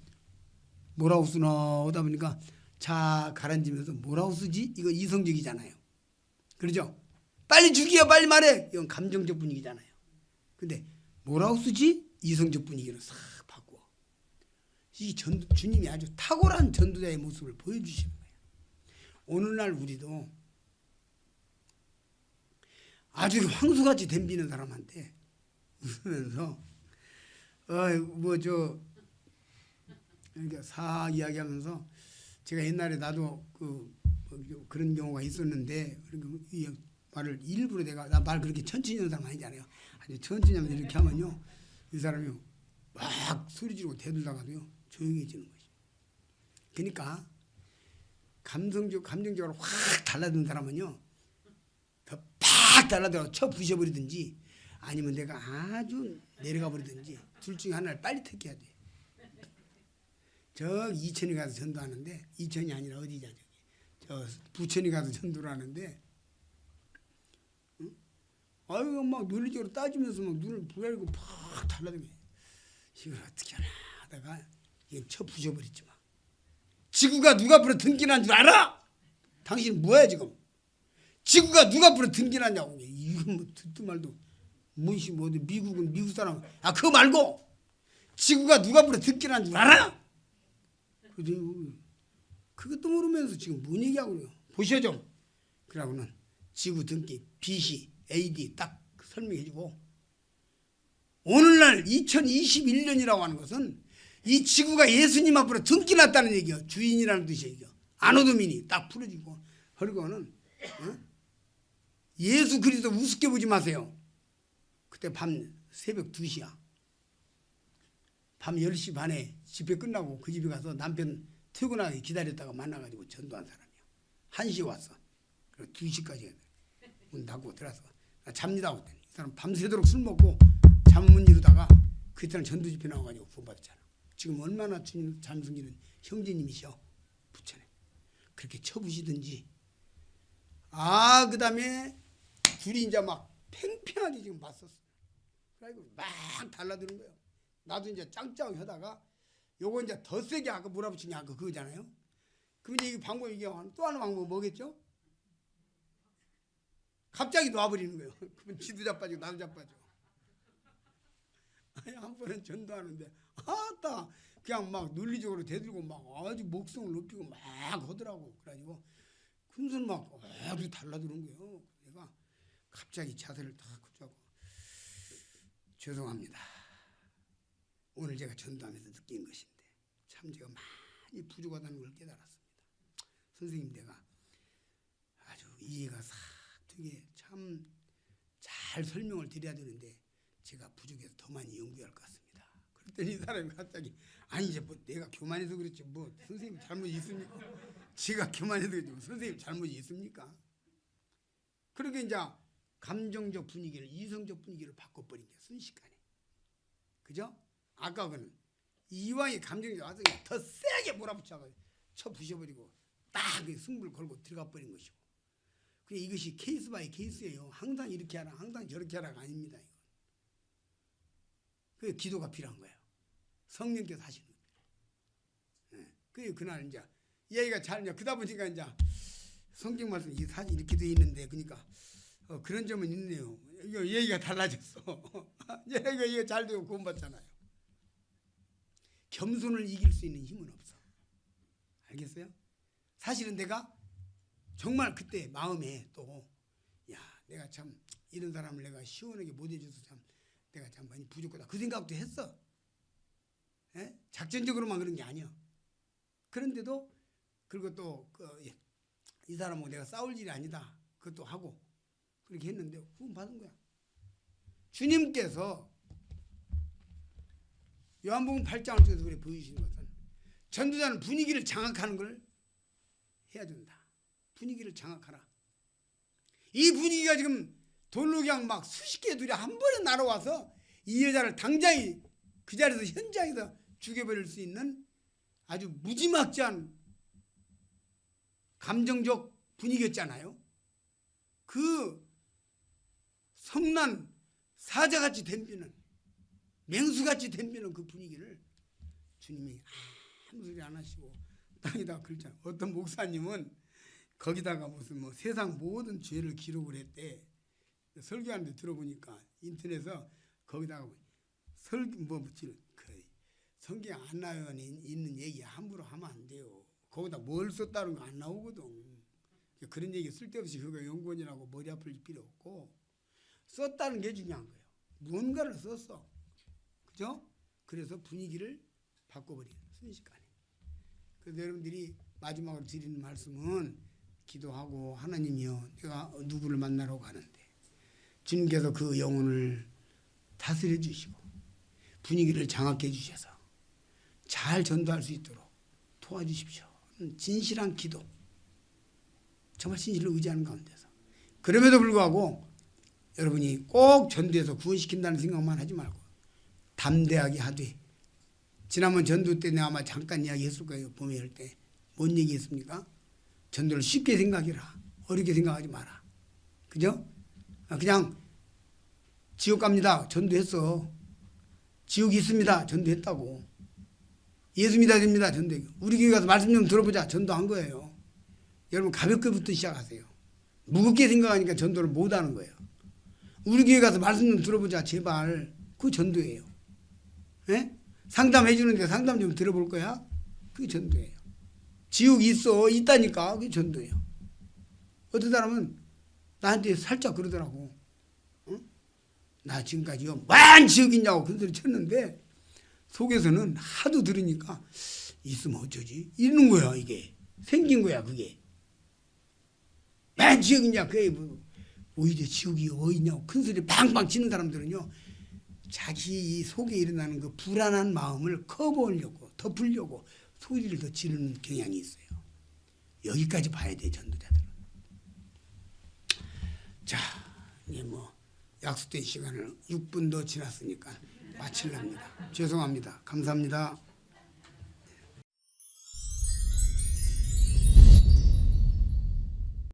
뭐라고 쓰나 하다 보니까 자 가라앉으면서 뭐라고 쓰지? 이거 이성적이잖아요. 그렇죠? 빨리 죽여 빨리 말해. 이건 감정적 분위기잖아요. 근데 뭐라고 쓰지? 이성적 분위기로 싹 바꾸어. 이 주님이 아주 탁월한 전도자의 모습을 보여주시는 거예요. 오늘날 우리도 아주 황소같이 덤비는 사람한테 웃으면서 이렇게 사 이야기하면서 제가 옛날에 나도 그런 경우가 있었는데 이 말을 일부러 나 말 그렇게 천천히 하는 사람 아니잖아요. 아주 천천히 하면 이렇게 하면요 이 사람이 막 소리 지르고 대들다가도요 조용해지는 거죠. 그러니까 감정적으로 확 달라든 사람은요 더 팍 달라들어 쳐 부셔버리든지 아니면 내가 아주 내려가 버리든지 둘 중에 하나를 빨리 택해야 돼. 저 이천에 가서 전도하는데 이천이 아니라 어디냐 저 부천에 가서 전도를 하는데 아유 막 논리적으로 따지면서 막 눈을 부여리고 팍 달라들고 이걸 어떻게 하나 하다가 이게 쳐 부셔버렸지 막. 지구가 누가 앞으로 등기난 줄 알아? 당신 뭐야 지금? 지구가 누가 앞으로 등기났냐고. 이건 뭐 듣도 말도 무엇이 뭐지 미국은 미국 사람 그거 말고 지구가 누가 앞으로 등기난 줄 알아? 그것도 모르면서 지금 뭔 얘기하고 그래요. 보시죠 좀. 그러고는 지구 등기 BC AD 딱 설명해주고 오늘날 2021년이라고 하는 것은 이 지구가 예수님 앞으로 등기났다는 얘기예요. 주인이라는 뜻이에요. 안오도민이 딱 풀어지고. 그리고는 예수 그리스도 우습게 보지 마세요. 그때 밤 새벽 2시야. 밤 10시 반에 집회 끝나고 그 집에 가서 남편 퇴근하기 기다렸다가 만나가지고 전도한 사람이야. 1시에 왔어. 그리고 2시까지 문 닫고 들어서 나 잡니다 그랬더니 이 사람 밤새도록 술 먹고 잠 못 이루다가 그때는 전도 집회 나와가지고 구원받았잖아. 지금 얼마나 주님 잘 섬기는 형제님이셔. 부천에. 그렇게 쳐부시든지. 그 다음에 둘이 이제 막 팽팽하게 지금 맞섰어. 그래가지고 막 달라드는 거예요. 나도 이제 짱짱 하다가 요거 이제 더 세게 아까 몰아붙이냐 그거잖아요. 그럼 이제 이 방법이 이게 또 하나 방법 뭐겠죠? 갑자기 놔버리는 거예요. 그러면 지도 자빠지고 나도 자빠져. 아니 한 번은 전도하는데 아따 그냥 막 논리적으로 대들고 막 아주 목성을 높이고 막 하더라고. 그래가지고 큰손 막 아주 달라드는 거예요. 내가 갑자기 자세를 탁 굳자고 죄송합니다. 오늘 제가 전도하면서 느낀 것인데 참 제가 많이 부족하다는 걸 깨달았습니다. 선생님 내가 아주 이해가 싹 되게 참 잘 설명을 드려야 되는데 제가 부족해서 더 많이 연구해야 할 것 같습니다. 그랬더니 이 사람이 갑자기 아니 이제 뭐 내가 교만해서 그렇지 뭐 선생님 잘못이 있습니까? 제가 교만해서 그렇지 뭐 선생님 잘못이 있습니까? 그렇게 이제 감정적 분위기를 이성적 분위기를 바꿔버린 게 순식간에. 그죠? 아까 그는 이왕이 감정이 와서 더 세게 몰아붙여서 쳐 부셔버리고 딱 승부를 걸고 들어가 버린 것이고. 그래 이것이 케이스 바이 케이스예요. 항상 이렇게 하라 항상 저렇게 하라가 아닙니다. 그게 기도가 필요한 거예요. 성령께서 하시는 거예요. 그게 그날 이제 얘기가 잘 이제 그러다 보니까 이제 성경 말씀 이 사진 이렇게 돼 있는데 그러니까 그런 점은 있네요. 이거 얘기가 달라졌어. 얘기가 잘 되고 구원받잖아요. 겸손을 이길 수 있는 힘은 없어. 알겠어요? 사실은 내가 정말 그때 마음에 또 야 내가 참 이런 사람을 내가 시원하게 못 해줘서 참 내가 참 많이 부족하다 그 생각도 했어. 에? 작전적으로만 그런 게 아니야. 그런데도 그리고 또 이 사람하고 내가 싸울 일이 아니다 그것도 하고 그렇게 했는데 구원 받은 거야. 주님께서 요한복음 8장을 통해서 우리 보여주시는 것은 전도자는 분위기를 장악하는 걸 해야 된다. 분위기를 장악하라. 이 분위기가 지금 돌로 그냥 막 수십 개 둘이 한 번에 날아와서 이 여자를 당장에 그 자리에서 현장에서 죽여버릴 수 있는 아주 무지막지한 감정적 분위기였잖아요. 그 성난 사자같이 덤비는 맹수같이 덤비는 그 분위기를 주님이 아무 소리 안 하시고 땅에다가 글자 어떤 목사님은 거기다가 무슨 뭐 세상 모든 죄를 기록을 했대. 설교하는데 들어보니까 인터넷에서 거기다가 성경 안 나오는 있는 얘기 함부로 하면 안 돼요. 거기다 뭘 썼다는 거 안 나오거든. 그런 얘기 쓸데없이 그거 연구원이라고 머리 아플 필요 없고 썼다는 게 중요한 거예요. 무언가를 썼어. 그죠? 그래서 분위기를 바꿔버리는 순식간에. 그래서 여러분들이 마지막으로 드리는 말씀은 기도하고 하나님이여 내가 누구를 만나러 가는데 주님께서 그 영혼을 다스려 주시고 분위기를 장악해 주셔서 잘 전도할 수 있도록 도와주십시오. 진실한 기도 정말 진실을 의지하는 가운데서 그럼에도 불구하고 여러분이 꼭 전도해서 구원시킨다는 생각만 하지 말고 담대하게 하되 지난번 전도 때 내가 아마 잠깐 이야기했을 거예요. 봄에 때 뭔 얘기했습니까? 전도를 쉽게 생각해라. 어렵게 생각하지 마라. 그죠? 그냥 지옥 갑니다. 전도했어. 지옥이 있습니다. 전도했다고. 예수 믿어야 됩니다. 전도. 우리 교회 가서 말씀 좀 들어보자. 전도한 거예요. 여러분 가볍게부터 시작하세요. 무겁게 생각하니까 전도를 못하는 거예요. 우리 교회 가서 말씀 좀 들어보자. 제발. 그게 전도예요. 예? 상담해 주는데 상담 좀 들어볼 거야? 그게 전도예요. 지옥 있다니까 그게 전도예요. 어떤 사람은 나한테 살짝 그러더라고. 나 지금까지 만 지옥 있냐고 그런 소리 쳤는데 속에서는 하도 들으니까 있으면 어쩌지? 이러는 거야 이게. 생긴 거야 그게. 맨 지옥이냐 그게 오히려 지옥이 어디냐고 큰 소리 방방 치는 사람들은요 자기 속에 일어나는 그 불안한 마음을 커버하려고 덮으려고 소리를 더 지르는 경향이 있어요. 여기까지 봐야 돼 전도자들은. 자 이제 뭐 약속된 시간을 6분 더 지났으니까 마치랍니다. 죄송합니다. 감사합니다.